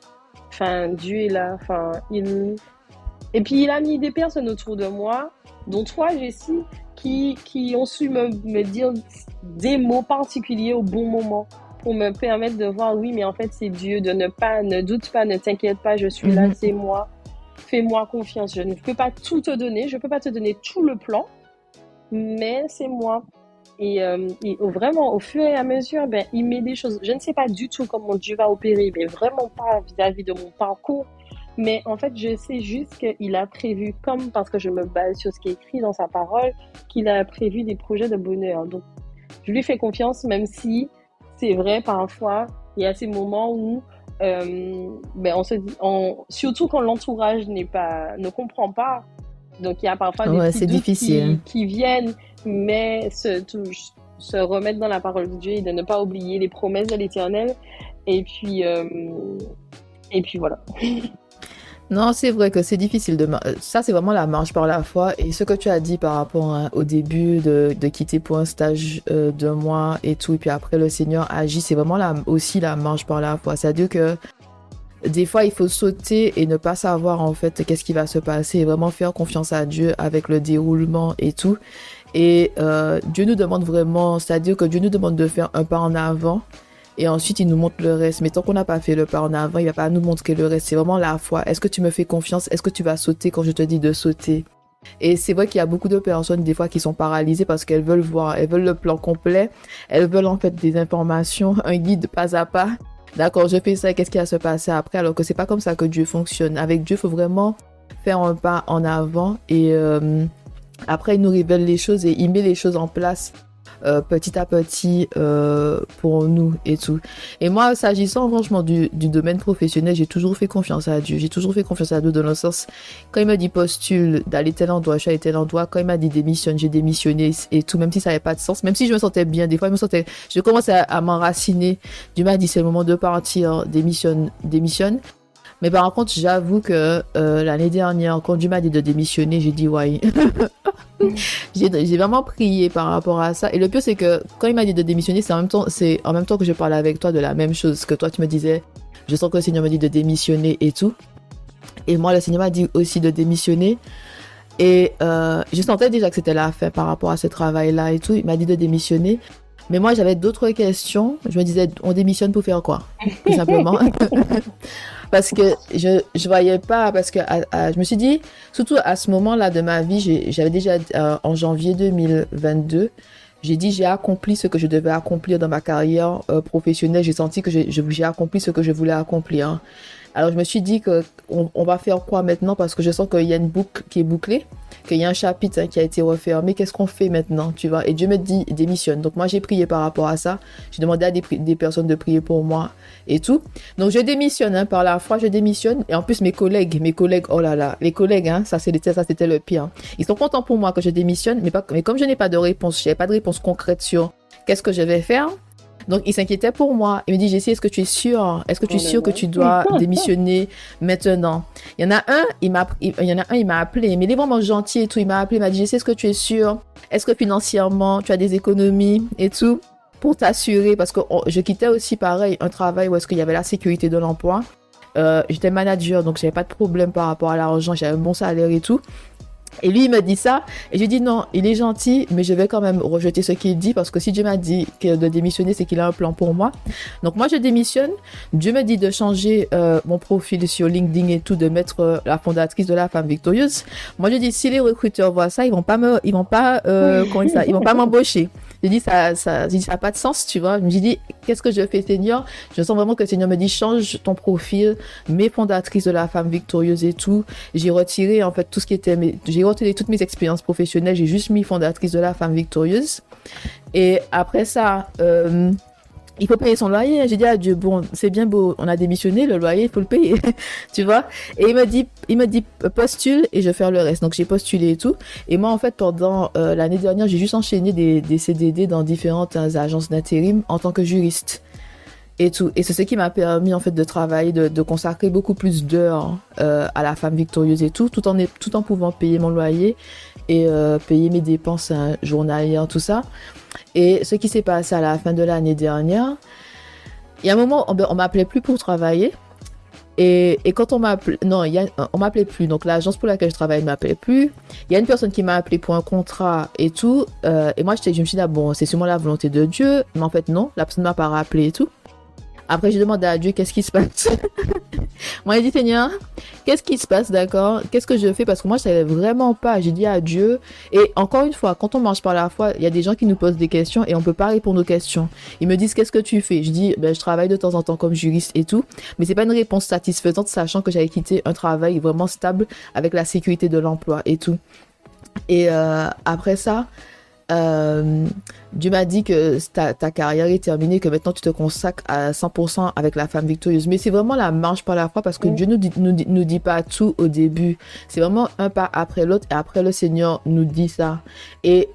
Dieu est là, et puis il a mis des personnes autour de moi, dont toi, Jessie, qui ont su me dire des mots particuliers au bon moment pour me permettre de voir, oui, mais en fait, c'est Dieu, ne doute pas, ne t'inquiète pas, je suis là, c'est moi, fais-moi confiance, je ne peux pas tout te donner, je peux pas te donner tout le plan, mais c'est moi. Et vraiment, au fur et à mesure, il met des choses. Je ne sais pas du tout comment Dieu va opérer, mais vraiment pas vis-à-vis de mon parcours. Mais en fait, je sais juste qu'il a prévu, parce que je me base sur ce qui est écrit dans sa parole, qu'il a prévu des projets de bonheur. Donc, je lui fais confiance, même si c'est vrai, parfois, il y a ces moments où on se dit, surtout quand l'entourage ne comprend pas. Donc, il y a parfois des petits doutes qui viennent, mais se remettre dans la parole de Dieu et de ne pas oublier les promesses de l'Éternel. Et puis voilà. Non, c'est vrai que c'est difficile ça, c'est vraiment la marche par la foi. Et ce que tu as dit par rapport au début de quitter pour un stage d'1 mois et tout, et puis après le Seigneur agit, c'est vraiment aussi la marche par la foi. C'est-à-dire que des fois, il faut sauter et ne pas savoir en fait qu'est-ce qui va se passer et vraiment faire confiance à Dieu avec le déroulement et tout. Et Dieu nous demande vraiment, c'est-à-dire que Dieu nous demande de faire un pas en avant et ensuite il nous montre le reste. Mais tant qu'on n'a pas fait le pas en avant, il va pas nous montrer le reste. C'est vraiment la foi. Est-ce que tu me fais confiance? Est-ce que tu vas sauter quand je te dis de sauter? Et c'est vrai qu'il y a beaucoup de personnes des fois qui sont paralysées parce qu'elles veulent voir, elles veulent le plan complet, elles veulent en fait des informations, un guide pas à pas. D'accord, je fais ça, qu'est-ce qui va se passer après? Alors que c'est pas comme ça que Dieu fonctionne. Avec Dieu, il faut vraiment faire un pas en avant et après il nous révèle les choses et il met les choses en place petit à petit pour nous et tout. Et moi, s'agissant franchement du domaine professionnel, j'ai toujours fait confiance à Dieu. J'ai toujours fait confiance à Dieu dans le sens, quand il m'a dit postule d'aller tel endroit, je suis allée tel endroit. Quand il m'a dit démissionne, j'ai démissionné et tout, même si ça n'avait pas de sens, même si je me sentais bien. Des fois, je commençais à m'enraciner. Dieu m'a dit c'est le moment de partir, démissionne. Mais par contre, j'avoue que l'année dernière, quand Dieu m'a dit de démissionner, j'ai dit ouais. J'ai vraiment prié par rapport à ça. Et le pire, c'est que quand il m'a dit de démissionner, c'est en même temps que je parlais avec toi de la même chose que toi, tu me disais. Je sens que le Seigneur me dit de démissionner et tout. Et moi, le Seigneur m'a dit aussi de démissionner. Et je sentais déjà que c'était la fin par rapport à ce travail-là et tout. Il m'a dit de démissionner. Mais moi, j'avais d'autres questions. Je me disais, on démissionne pour faire quoi? Tout simplement. Parce que je voyais pas, parce que je me suis dit, surtout à ce moment-là de ma vie, j'avais déjà, en janvier 2022, j'ai dit, j'ai accompli ce que je devais accomplir dans ma carrière professionnelle. J'ai senti que j'ai accompli ce que je voulais accomplir. Alors, je me suis dit que on va faire quoi maintenant? Parce que je sens qu'il y a une boucle qui est bouclée, qu'il y a un chapitre qui a été refermé. Qu'est-ce qu'on fait maintenant, tu vois? Et Dieu me dit, démissionne. Donc, moi, j'ai prié par rapport à ça. J'ai demandé à des personnes de prier pour moi et tout. Donc, je démissionne, par la foi, je démissionne. Et en plus, mes collègues, oh là là, les collègues, ça c'était le pire. Ils sont contents pour moi que je démissionne, mais comme je n'ai pas de réponse, je n'avais pas de réponse concrète sur qu'est-ce que je vais faire. Donc, il s'inquiétait pour moi. Il me dit, Jessie, est-ce que tu es sûre? Est-ce que tu es sûre que tu dois démissionner maintenant? Il y en a un, il m'a appelé, mais il est vraiment gentil et tout. Il m'a appelé, il m'a dit, Jessie, est-ce que tu es sûre? Est-ce que financièrement, tu as des économies et tout pour t'assurer? Parce que je quittais aussi, pareil, un travail où est-ce qu'il y avait la sécurité de l'emploi. J'étais manager, donc j'avais pas de problème par rapport à l'argent. J'avais un bon salaire et tout. Et lui, il me dit ça, et j'ai dit non, il est gentil, mais je vais quand même rejeter ce qu'il dit, parce que si Dieu m'a dit de démissionner, c'est qu'il a un plan pour moi. Donc moi, je démissionne. Dieu me dit de changer mon profil sur LinkedIn et tout, de mettre la fondatrice de la femme victorieuse. Moi, je dis, si les recruteurs voient ça, ils vont pas m'embaucher. J'ai dit, ça a pas de sens, tu vois. Je me suis dit, qu'est-ce que je fais, Seigneur? Je sens vraiment que le Seigneur me dit, change ton profil, mets fondatrice de la femme victorieuse et tout. J'ai retiré, en fait, tout ce qui était, j'ai retiré toutes mes expériences professionnelles, j'ai juste mis fondatrice de la femme victorieuse. Et après ça, il faut payer son loyer. J'ai dit à Dieu, bon, c'est bien beau, on a démissionné, le loyer, il faut le payer, tu vois. Et il me dit, postule et je vais faire le reste. Donc, j'ai postulé et tout. Et moi, en fait, pendant l'année dernière, j'ai juste enchaîné des CDD dans différentes agences d'intérim en tant que juriste. Et tout. Et c'est ce qui m'a permis, en fait, de travailler, de consacrer beaucoup plus d'heures à la femme victorieuse et tout en pouvant payer mon loyer et payer mes dépenses journalières, tout ça. Et ce qui s'est passé à la fin de l'année dernière, il y a un moment, on m'appelait plus pour travailler. Et quand on m'appelait, non, on m'appelait plus. Donc, l'agence pour laquelle je travaille ne m'appelait plus. Il y a une personne qui m'a appelé pour un contrat et tout. Et moi, je me suis dit, ah, bon, c'est sûrement la volonté de Dieu. Mais en fait, non, la personne ne m'a pas rappelé et tout. Après, je demande à Dieu, qu'est-ce qui se passe? Moi, j'ai dit, Seigneur, qu'est-ce qui se passe, d'accord? Qu'est-ce que je fais? Parce que moi, je savais vraiment pas. J'ai dit à Dieu. Et encore une fois, quand on marche par la foi, il y a des gens qui nous posent des questions et on peut pas répondre aux questions. Ils me disent, qu'est-ce que tu fais? Je dis, je travaille de temps en temps comme juriste et tout. Mais c'est pas une réponse satisfaisante, sachant que j'avais quitté un travail vraiment stable avec la sécurité de l'emploi et tout. Et après ça, Dieu m'a dit que ta carrière est terminée, que maintenant tu te consacres à 100% avec la femme victorieuse. Mais c'est vraiment la marche par la foi parce que Dieu nous dit pas tout au début. C'est vraiment un pas après l'autre et après le Seigneur nous dit ça. Et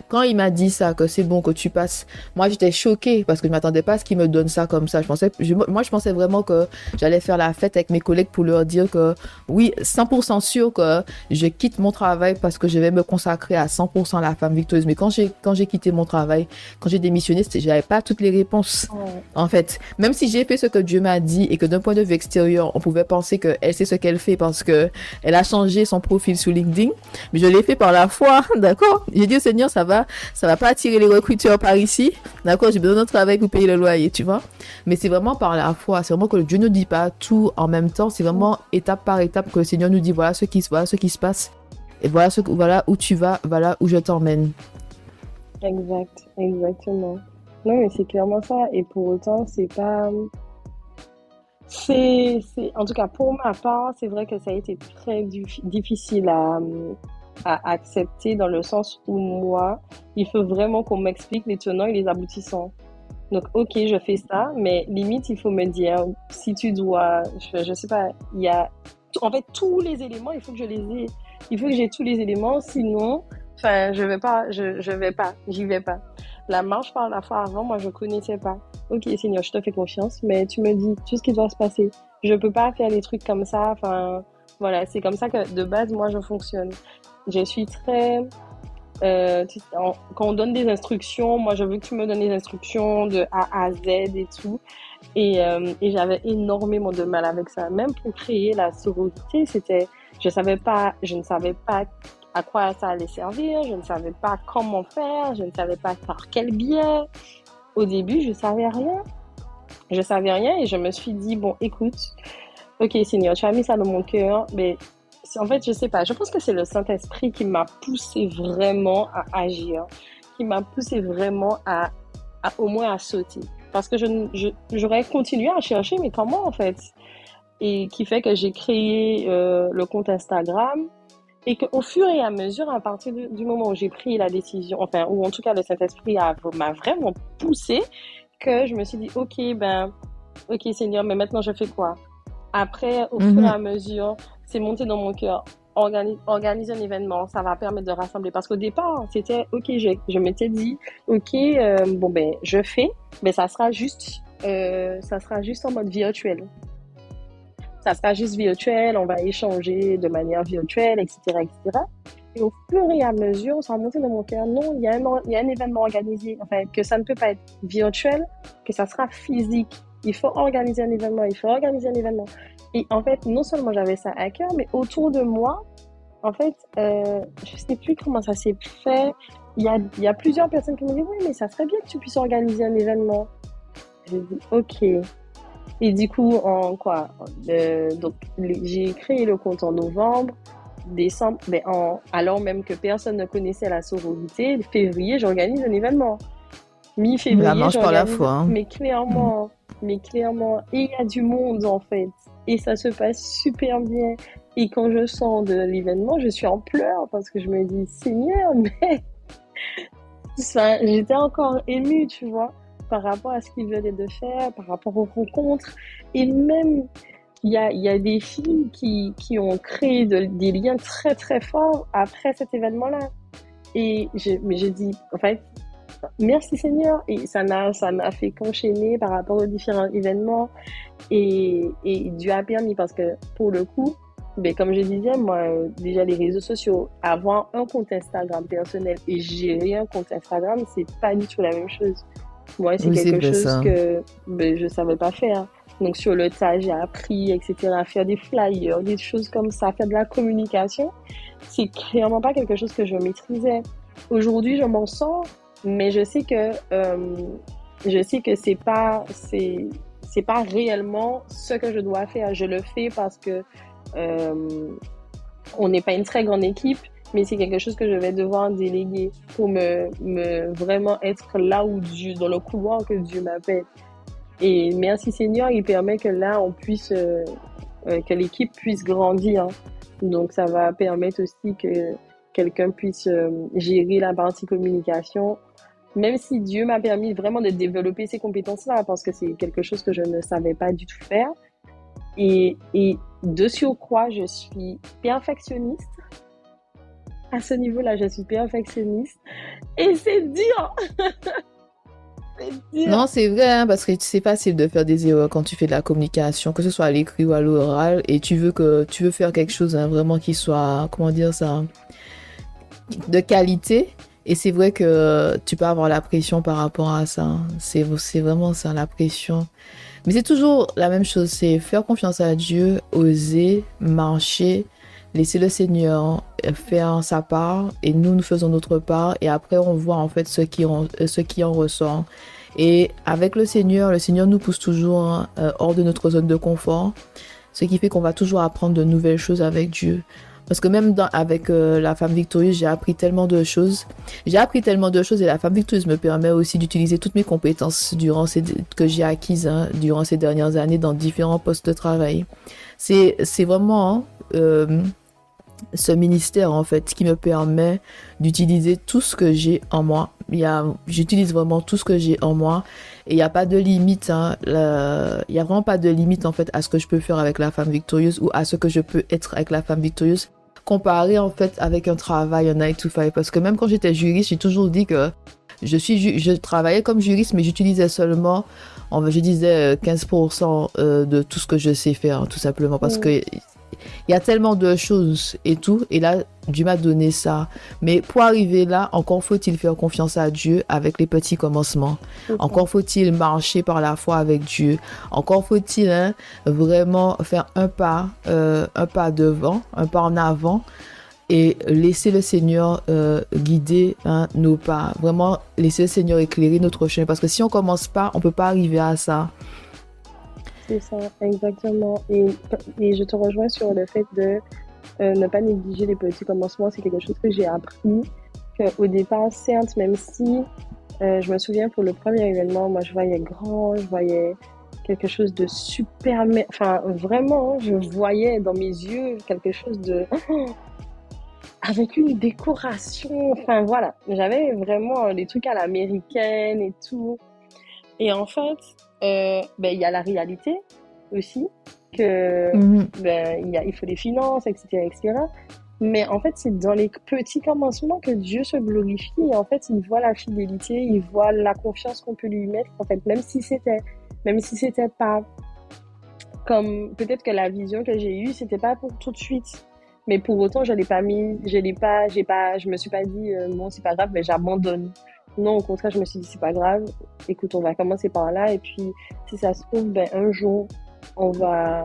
Quand il m'a dit ça, que c'est bon, que tu passes, moi j'étais choquée parce que je m'attendais pas à ce qu'il me donne ça comme ça. Moi je pensais vraiment que j'allais faire la fête avec mes collègues pour leur dire que oui, 100% sûr que je quitte mon travail parce que je vais me consacrer à 100% à la femme victorieuse. Mais quand j'ai quitté mon travail, quand j'ai démissionné, j'avais pas toutes les réponses. Ouais. En fait, même si j'ai fait ce que Dieu m'a dit et que d'un point de vue extérieur, on pouvait penser qu'elle sait ce qu'elle fait parce que elle a changé son profil sur LinkedIn, mais je l'ai fait par la foi, d'accord? J'ai dit au Seigneur, ça va pas attirer les recruteurs par ici, d'accord? J'ai besoin de travail pour payer le loyer, tu vois? Mais c'est vraiment par la foi, c'est vraiment que Dieu ne dit pas tout en même temps, c'est vraiment étape par étape que le Seigneur nous dit voilà ce qui se passe et voilà où tu vas, voilà où je t'emmène. Exact, exactement. Non, mais c'est clairement ça. Et pour autant, c'est pas. En tout cas, pour ma part, c'est vrai que ça a été très difficile à accepter dans le sens où moi, il faut vraiment qu'on m'explique les tenants et les aboutissants. Donc, ok, je fais ça, mais limite, il faut me dire si tu dois, je sais pas, il y a, en fait, tous les éléments, il faut que je les ai. Il faut que j'ai tous les éléments, sinon, enfin, je vais pas, j'y vais pas. La marche par la foi avant, moi, je connaissais pas. Ok, Seigneur, je te fais confiance, mais tu me dis tout ce qui doit se passer. Je peux pas faire les trucs comme ça, enfin, voilà, c'est comme ça que de base, moi, je fonctionne. Je suis très, quand on donne des instructions, moi je veux que tu me donnes les instructions de A à Z et tout. Et j'avais énormément de mal avec ça. Même pour créer la sororité, je ne savais pas à quoi ça allait servir, je ne savais pas comment faire, je ne savais pas par quel biais. Au début, je savais rien. Je savais rien et je me suis dit, bon, écoute, ok Seigneur, tu as mis ça dans mon cœur, mais en fait, je sais pas, je pense que c'est le Saint-Esprit qui m'a poussé vraiment à agir, qui m'a poussé vraiment au moins à sauter. Parce que j'aurais continué à chercher, mais comment en fait? Et qui fait que j'ai créé le compte Instagram et qu'au fur et à mesure, à partir du moment où j'ai pris la décision, enfin, ou en tout cas le Saint-Esprit m'a vraiment poussé, que je me suis dit, ok Seigneur, mais maintenant je fais quoi? Après, au fur et Mhm. à mesure, c'est monté dans mon cœur. Organiser un événement, ça va permettre de rassembler. Parce qu'au départ, c'était, ok, je m'étais dit, ok, bon ben, je fais, mais ça sera juste en mode virtuel. Ça sera juste virtuel, on va échanger de manière virtuelle, etc., etc. Et cetera. Et au fur et à mesure, ça a monté dans mon cœur, non, il y a un événement organisé, enfin, que ça ne peut pas être virtuel, que ça sera physique. Il faut organiser un événement, il faut organiser un événement. Et en fait, non seulement j'avais ça à cœur, mais autour de moi, en fait, je sais plus comment ça s'est fait. Il y a plusieurs personnes qui m'ont dit, oui, mais ça serait bien que tu puisses organiser un événement. J'ai dit, ok. Et du coup, donc, j'ai créé le compte en novembre, décembre, alors même que personne ne connaissait la sororité. Février, j'organise un événement. La Mi-février, marche par la j'organise, foi, hein. mais clairement, et il y a du monde en fait. Et ça se passe super bien. Et quand je sors de l'événement, je suis en pleurs parce que je me dis, Seigneur, mais enfin, j'étais encore émue, tu vois, par rapport à ce qu'ils venaient de faire, par rapport aux rencontres. Et même, il y a des filles qui ont créé des liens très très forts après cet événement-là. Mais j'ai dit, en fait, merci Seigneur. Et ça n'a fait qu'enchaîner par rapport aux différents événements. Et Dieu a permis parce que pour le coup, ben, comme je disais, moi, déjà les réseaux sociaux, avoir un compte Instagram personnel et gérer un compte Instagram, c'est pas du tout la même chose. Moi, c'est Oui, c'est quelque vrai chose ça. que ben, je savais pas faire. Donc sur le tas, j'ai appris, etc., à faire des flyers, des choses comme ça, faire de la communication. C'est clairement pas quelque chose que je maîtrisais. Aujourd'hui, je m'en sors, mais je sais que c'est pas réellement ce que je dois faire. Je le fais parce que euh, on n'est pas une très grande équipe, mais c'est quelque chose que je vais devoir déléguer pour me vraiment être là où Dieu, dans le couloir que Dieu m'appelle. Et merci Seigneur, il permet que là, que l'équipe puisse grandir. Donc, ça va permettre aussi que quelqu'un puisse gérer la partie communication. Même si Dieu m'a permis vraiment de développer ces compétences-là, parce que c'est quelque chose que je ne savais pas du tout faire. Et de surcroît, je suis perfectionniste. À ce niveau-là, je suis perfectionniste. Et c'est dur, c'est dur. Non, c'est vrai, hein, parce que c'est facile de faire des erreurs quand tu fais de la communication, que ce soit à l'écrit ou à l'oral, et tu veux faire quelque chose hein, vraiment qui soit, comment dire ça, de qualité. Et c'est vrai que tu peux avoir la pression par rapport à ça, hein. C'est vraiment ça, la pression. Mais c'est toujours la même chose, c'est faire confiance à Dieu, oser, marcher, laisser le Seigneur faire sa part et nous faisons notre part et après on voit en fait ce qui en ressort. Et avec le Seigneur nous pousse toujours hors de notre zone de confort, ce qui fait qu'on va toujours apprendre de nouvelles choses avec Dieu. Parce que même avec la femme victorieuse, j'ai appris tellement de choses. J'ai appris tellement de choses et la femme victorieuse me permet aussi d'utiliser toutes mes compétences que j'ai acquises hein, durant ces dernières années dans différents postes de travail. C'est vraiment ce ministère en fait qui me permet d'utiliser tout ce que j'ai en moi. J'utilise vraiment tout ce que j'ai en moi et il n'y a pas de limite. Hein, il n'y a vraiment pas de limite en fait à ce que je peux faire avec la femme victorieuse ou à ce que je peux être avec la femme victorieuse comparé en fait avec un travail, un 9 to 5. Parce que même quand j'étais juriste, j'ai toujours dit que je travaillais comme juriste, mais j'utilisais seulement, je disais 15% de tout ce que je sais faire, tout simplement. Parce que il y a tellement de choses et tout. Et là, Dieu m'a donné ça. Mais pour arriver là, encore faut-il faire confiance à Dieu avec les petits commencements. Encore faut-il marcher par la foi avec Dieu. Encore faut-il hein, vraiment faire un pas devant, un pas en avant et laisser le Seigneur guider hein, nos pas. Vraiment, laisser le Seigneur éclairer notre chemin. Parce que si on commence pas, on peut pas arriver à ça. C'est ça, exactement. Et je te rejoins sur le fait de ne pas négliger les petits commencements. C'est quelque chose que j'ai appris. Qu'au départ, certes, même si je me souviens pour le premier événement, moi je voyais grand, je voyais quelque chose de super. Enfin, vraiment, je voyais dans mes yeux quelque chose de. Avec une décoration. Enfin, voilà. J'avais vraiment des trucs à l'américaine et tout. Et en fait, il y a la réalité aussi, que il faut des finances, etc., etc. Mais en fait, c'est dans les petits commencements que Dieu se glorifie. Et en fait, il voit la fidélité, il voit la confiance qu'on peut lui mettre. En fait, même si c'était pas comme peut-être que la vision que j'ai eue, c'était pas pour tout de suite. Mais pour autant, je me suis pas dit bon, c'est pas grave, mais j'abandonne. Non, au contraire, je me suis dit, c'est pas grave. Écoute, on va commencer par là. Et puis, si ça se trouve, un jour, on va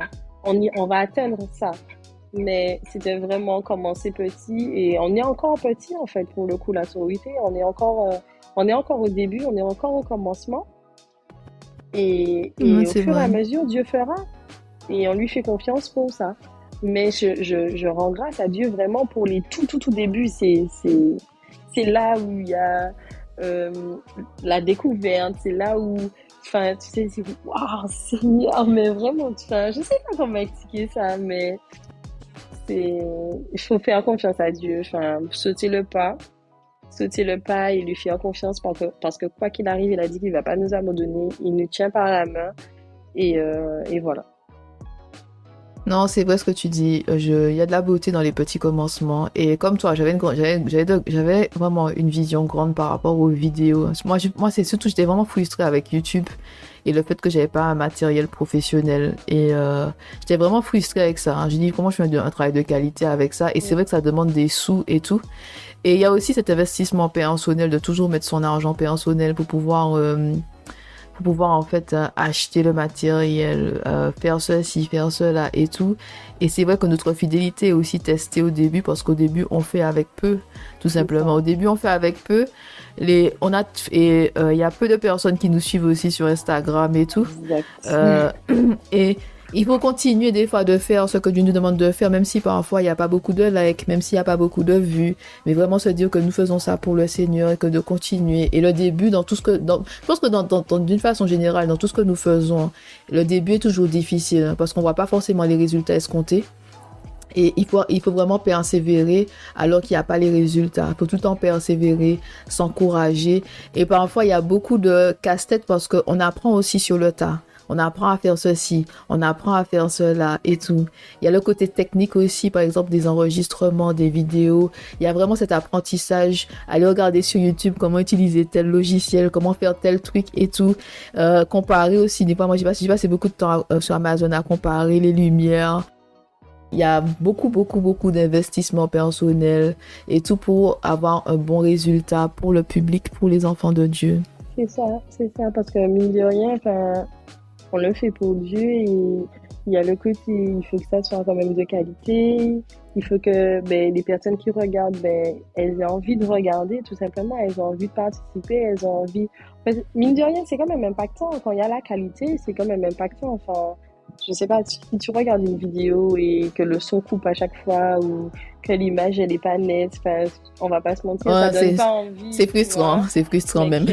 atteindre ça. Mais c'était vraiment commencer petit. Et on est encore petit, en fait, pour le coup, la sororité. On est encore au début, on est encore au commencement. Et au fur et à mesure, Dieu fera. Et on lui fait confiance pour ça. Mais je rends grâce à Dieu vraiment pour les tout débuts. C'est là où il y a la découverte, c'est là où, enfin, tu sais, c'est waouh, Seigneur, mais vraiment, enfin, je sais pas comment expliquer ça, mais il faut faire confiance à Dieu, enfin, sauter le pas et lui faire confiance parce que quoi qu'il arrive, il a dit qu'il va pas nous abandonner, il nous tient par la main et voilà. Non, c'est vrai ce que tu dis. Il y a de la beauté dans les petits commencements. Et comme toi, j'avais vraiment une vision grande par rapport aux vidéos. Moi, c'est surtout, j'étais vraiment frustrée avec YouTube et le fait que j'avais pas un matériel professionnel. Et j'étais vraiment frustrée avec ça. Hein. J'ai dit, comment je fais un travail de qualité avec ça? Et c'est vrai que ça demande des sous et tout. Et il y a aussi cet investissement personnel, de toujours mettre son argent personnel pour pouvoir en fait acheter le matériel, faire ceci, faire cela et tout. Et c'est vrai que notre fidélité est aussi testée au début parce qu'au début on fait avec peu, tout simplement. Au début on fait avec peu. Il y a peu de personnes qui nous suivent aussi sur Instagram et tout. Et il faut continuer des fois de faire ce que Dieu nous demande de faire, même si parfois il n'y a pas beaucoup de likes, même s'il n'y a pas beaucoup de vues, mais vraiment se dire que nous faisons ça pour le Seigneur et que de continuer. Et le début, je pense que d'une façon générale, dans tout ce que nous faisons, le début est toujours difficile hein, parce qu'on voit pas forcément les résultats escomptés. Et il faut vraiment persévérer alors qu'il n'y a pas les résultats. Il faut tout le temps persévérer, s'encourager. Et parfois, il y a beaucoup de casse-tête parce qu'on apprend aussi sur le tas. on apprend à faire ceci, on apprend à faire cela et tout. Il y a le côté technique aussi, par exemple des enregistrements, des vidéos. Il y a vraiment cet apprentissage. Aller regarder sur YouTube comment utiliser tel logiciel, comment faire tel truc et tout. Comparer aussi. Des fois, moi, j'ai passé beaucoup de temps sur Amazon à comparer les lumières. Il y a beaucoup d'investissements personnels et tout pour avoir un bon résultat pour le public, pour les enfants de Dieu. C'est ça, parce que mine de rien, enfin, on le fait pour Dieu et il y a le côté, il faut que ça soit quand même de qualité, il faut que les personnes qui regardent, elles aient envie de regarder, tout simplement, elles ont envie de participer, elles ont envie... Mine de rien, c'est quand même impactant, quand il y a la qualité, c'est quand même impactant, enfin... Je sais pas, si tu regardes une vidéo et que le son coupe à chaque fois ou que l'image elle est pas nette, on va pas se mentir, ça donne pas envie. C'est frustrant même.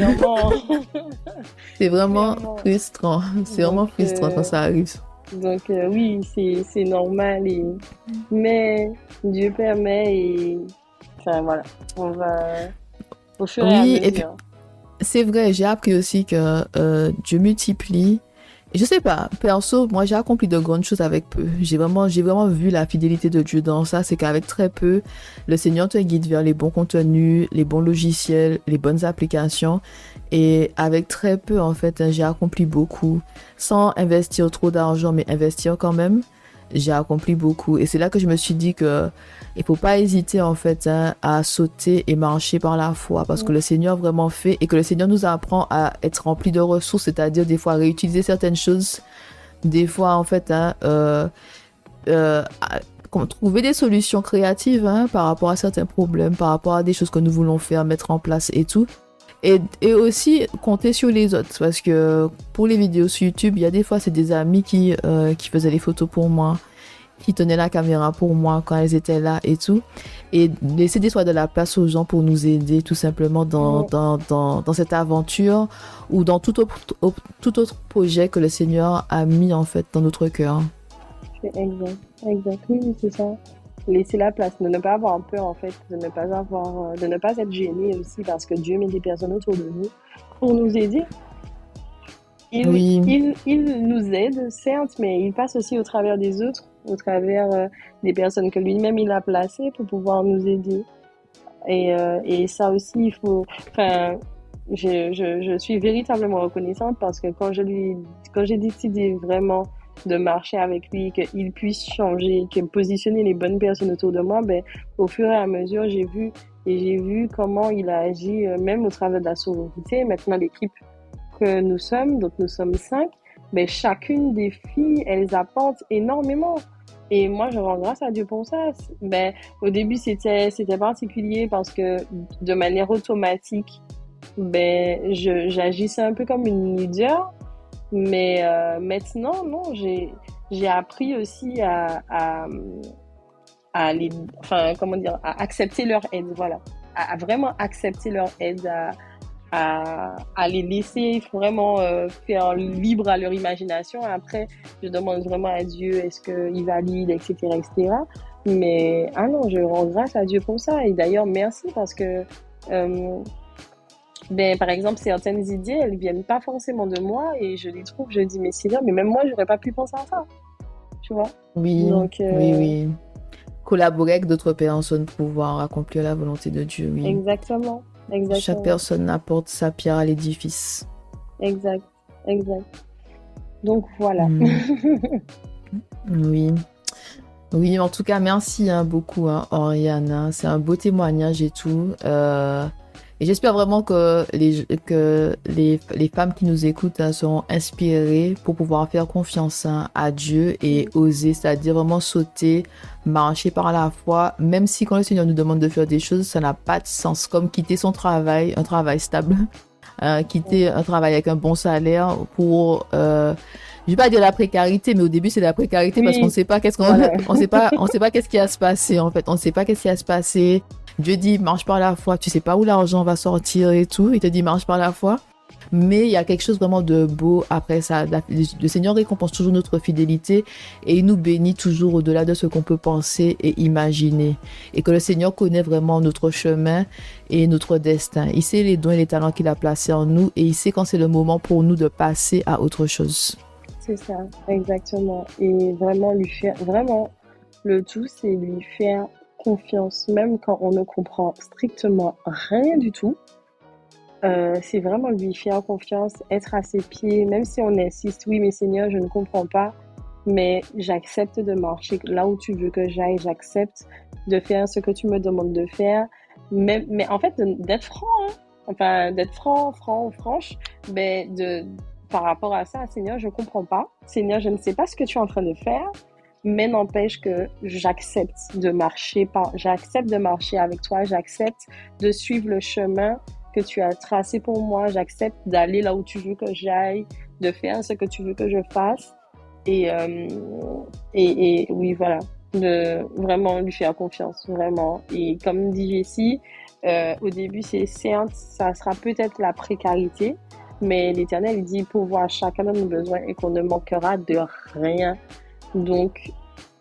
C'est vraiment frustrant. C'est vraiment frustrant quand ça arrive. Donc oui, c'est normal mais Dieu permet et enfin voilà, on va au fur et à mesure. Et puis, c'est vrai, j'ai appris aussi que Dieu multiplie. Je sais pas, perso, moi j'ai accompli de grandes choses avec peu. J'ai vraiment vu la fidélité de Dieu dans ça, c'est qu'avec très peu, le Seigneur te guide vers les bons contenus, les bons logiciels, les bonnes applications. Et avec très peu, en fait, j'ai accompli beaucoup. Sans investir trop d'argent, mais investir quand même, j'ai accompli beaucoup. Et c'est là que je me suis dit que il faut pas hésiter, en fait, à sauter et marcher par la foi, parce que le Seigneur vraiment fait, et que le Seigneur nous apprend à être rempli de ressources, c'est-à-dire des fois réutiliser certaines choses, des fois, en fait, trouver des solutions créatives par rapport à certains problèmes, par rapport à des choses que nous voulons faire, mettre en place et tout. Et aussi compter sur les autres, parce que pour les vidéos sur YouTube, il y a des fois c'est des amis qui faisaient les photos pour moi, qui tenaient la caméra pour moi quand elles étaient là et tout, et laisser des fois de la place aux gens pour nous aider tout simplement dans cette aventure ou dans tout autre projet que le Seigneur a mis en fait dans notre cœur. Exact, oui, c'est ça. Laisser la place, de ne pas avoir peur en fait, de ne pas être gêné aussi parce que Dieu met des personnes autour de nous pour nous aider. Il nous aide, certes, mais il passe aussi au travers des autres, au travers des personnes que lui-même il a placées pour pouvoir nous aider. Et ça aussi, il faut... Enfin, je suis véritablement reconnaissante parce que quand j'ai décidé vraiment de marcher avec lui, qu'il puisse changer, que positionner les bonnes personnes autour de moi, au fur et à mesure, j'ai vu comment il a agi, même au travers de la sororité. Maintenant, l'équipe que nous sommes, donc nous sommes 5, chacune des filles, elles apportent énormément. Et moi, je rends grâce à Dieu pour ça. Au début, c'était particulier parce que de manière automatique, j'agissais un peu comme une leader. Mais maintenant, non, j'ai appris aussi à accepter leur aide, voilà, à vraiment accepter leur aide, à les laisser vraiment faire libre à leur imagination. Après, je demande vraiment à Dieu est-ce qu'il valide, etc., etc. Mais non, je rends grâce à Dieu pour ça. Et d'ailleurs, merci parce que par exemple, certaines idées, elles viennent pas forcément de moi et je les trouve, je dis, mais Sylvia, mais même moi, j'aurais pas pu penser à ça. Tu vois? Oui, donc, oui. Collaborer avec d'autres personnes pour pouvoir accomplir la volonté de Dieu, oui. Exactement. Chaque personne apporte sa pierre à l'édifice. Exact. Donc, voilà. Oui, en tout cas, merci beaucoup, Oriane. C'est un beau témoignage et tout. Et j'espère vraiment que les femmes qui nous écoutent seront inspirées pour pouvoir faire confiance à Dieu et oser, c'est-à-dire vraiment sauter, marcher par la foi, même si quand le Seigneur nous demande de faire des choses, ça n'a pas de sens, comme quitter son travail, un travail stable, quitter un travail avec un bon salaire pour... je vais pas dire la précarité, mais au début c'est la précarité parce qu'on ne sait pas on sait pas qu'est-ce qui va se passer en fait, on ne sait pas qu'est-ce qui va se passer. Dieu dit marche par la foi, tu sais pas où l'argent va sortir et tout, il te dit marche par la foi, mais il y a quelque chose vraiment de beau après ça. Le Seigneur récompense toujours notre fidélité et il nous bénit toujours au-delà de ce qu'on peut penser et imaginer, et que le Seigneur connaît vraiment notre chemin et notre destin. Il sait les dons et les talents qu'il a placés en nous et il sait quand c'est le moment pour nous de passer à autre chose. c'est ça, exactement. Et vraiment lui faire, vraiment, le tout, c'est lui faire confiance, même quand on ne comprend strictement rien du tout. C'est vraiment lui faire confiance, être à ses pieds, même si on insiste, oui, mais Seigneur, je ne comprends pas, mais j'accepte de marcher là où tu veux que j'aille, j'accepte de faire ce que tu me demandes de faire, mais en fait, d'être franc, hein. Enfin, d'être franc ou franche, ben, par rapport à ça, Seigneur, je comprends pas. Seigneur, je ne sais pas ce que tu es en train de faire, mais n'empêche que j'accepte de marcher avec toi, j'accepte de suivre le chemin que tu as tracé pour moi, j'accepte d'aller là où tu veux que j'aille, de faire ce que tu veux que je fasse. Et, euh, et oui, voilà, de vraiment lui faire confiance, vraiment. Et comme dit Jessie, au début, c'est certes, ça sera peut-être la précarité, mais l'Éternel il dit pourvoir chacun de nos besoins et qu'on ne manquera de rien. Donc,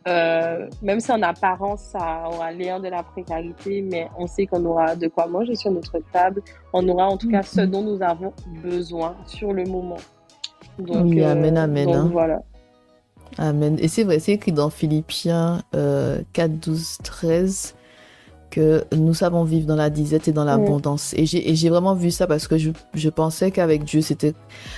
même si en apparence, ça aura l'air de la précarité, mais on sait qu'on aura de quoi manger sur notre table. On aura en tout cas ce dont nous avons besoin sur le moment. Donc, Oui, amen, amen. donc Hein. voilà. Amen. Et c'est vrai, c'est écrit dans Philippiens 4, 12, 13 que nous savons vivre dans la disette et dans l'abondance. Et j'ai vraiment vu ça parce que je pensais qu'avec Dieu, c'était...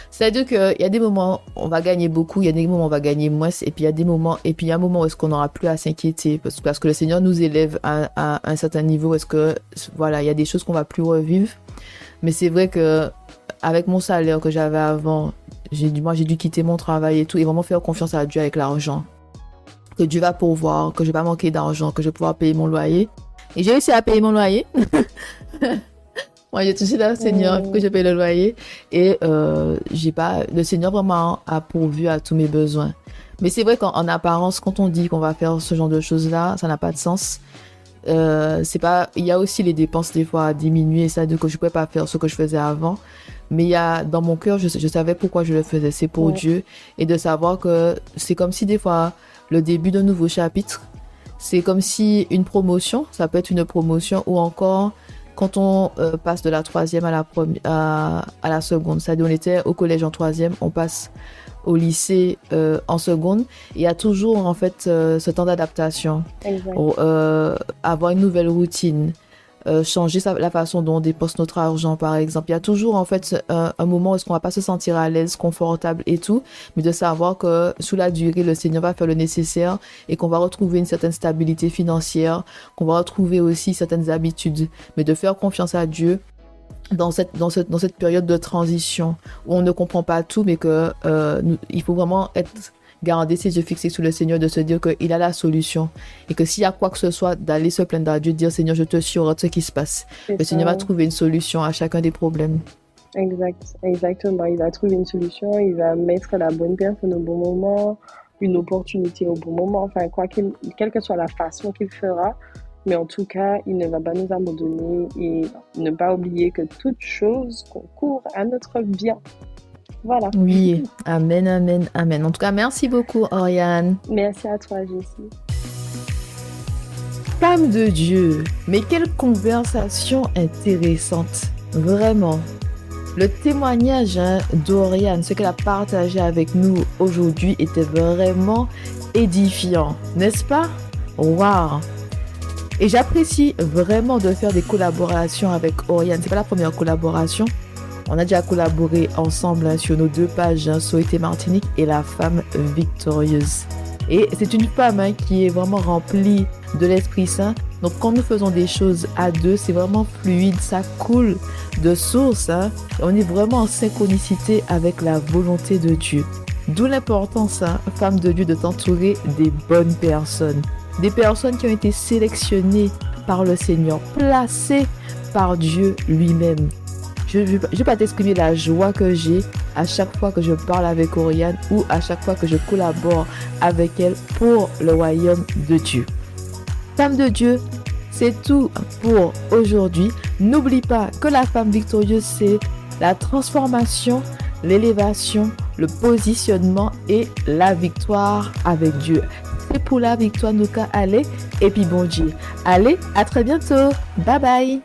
C'est-à-dire qu'il y a des moments où on va gagner beaucoup, il y a des moments où on va gagner moins, et puis il y a des moments, et puis il y a un moment où est-ce qu'on n'aura plus à s'inquiéter parce que le Seigneur nous élève à un certain niveau, est-ce que, voilà, il y a des choses qu'on va plus revivre. Mais c'est vrai que avec mon salaire que j'avais avant, j'ai dû quitter mon travail et tout, et vraiment faire confiance à Dieu avec l'argent. Que Dieu va pourvoir, que je vais pas manquer d'argent, que je vais pouvoir payer mon loyer. Et j'ai réussi à payer mon loyer. Moi, j'ai touché le Seigneur pour que je paye le loyer. Et le Seigneur vraiment a pourvu à tous mes besoins. Mais c'est vrai qu'en apparence, quand on dit qu'on va faire ce genre de choses-là, ça n'a pas de sens. C'est pas, il y a aussi les dépenses des fois à diminuer, ça, de que je pouvais pas faire ce que je faisais avant. Mais il y a, dans mon cœur, je savais pourquoi je le faisais. C'est pour Dieu. Et de savoir que c'est comme si des fois, le début d'un nouveau chapitre, c'est comme si une promotion, ça peut être une promotion ou encore quand on passe de la troisième à la seconde. C'est-à-dire on était au collège en troisième, on passe au lycée en seconde. Il y a toujours en fait ce temps d'adaptation. Avoir une nouvelle routine. Changer la façon dont on dépense notre argent, par exemple. Il y a toujours, en fait, un moment où est-ce qu'on va pas se sentir à l'aise, confortable et tout, mais de savoir que, sous la durée, le Seigneur va faire le nécessaire et qu'on va retrouver une certaine stabilité financière, qu'on va retrouver aussi certaines habitudes, mais de faire confiance à Dieu dans cette période de transition où on ne comprend pas tout, mais que il faut vraiment garder ses yeux fixés sur le Seigneur, de se dire qu'il a la solution et que s'il y a quoi que ce soit, d'aller se plaindre à Dieu, de dire Seigneur, je te surrate ce qui se passe. Le Seigneur va trouver une solution à chacun des problèmes. Exactement. Il va trouver une solution, il va mettre la bonne personne au bon moment, une opportunité au bon moment, enfin, quelle que soit la façon qu'il fera. Mais en tout cas, il ne va pas nous abandonner et ne pas oublier que toute chose concourt à notre bien. Voilà. Oui, amen, amen, amen. En tout cas, merci beaucoup, Oriane. Merci à toi, Jessie. Femme de Dieu, mais quelle conversation intéressante. Vraiment. Le témoignage d'Oriane, ce qu'elle a partagé avec nous aujourd'hui, était vraiment édifiant, n'est-ce pas? Waouh! Et j'apprécie vraiment de faire des collaborations avec Oriane. C'est pas la première collaboration. On a déjà collaboré ensemble sur nos 2 pages, Soité Martinique et La Femme Victorieuse. Et c'est une femme qui est vraiment remplie de l'Esprit Saint. Donc quand nous faisons des choses à 2, c'est vraiment fluide, ça coule de source. On est vraiment en synchronicité avec la volonté de Dieu. D'où l'importance, femme de Dieu, de t'entourer des bonnes personnes. Des personnes qui ont été sélectionnées par le Seigneur, placées par Dieu lui-même. Je ne vais pas t'exprimer la joie que j'ai à chaque fois que je parle avec Oriane ou à chaque fois que je collabore avec elle pour le royaume de Dieu. Femme de Dieu, c'est tout pour aujourd'hui. N'oublie pas que la femme victorieuse, c'est la transformation, l'élévation, le positionnement et la victoire avec Dieu. C'est pour la victoire, nous qu'à aller et puis bon Dieu. Allez, à très bientôt. Bye bye.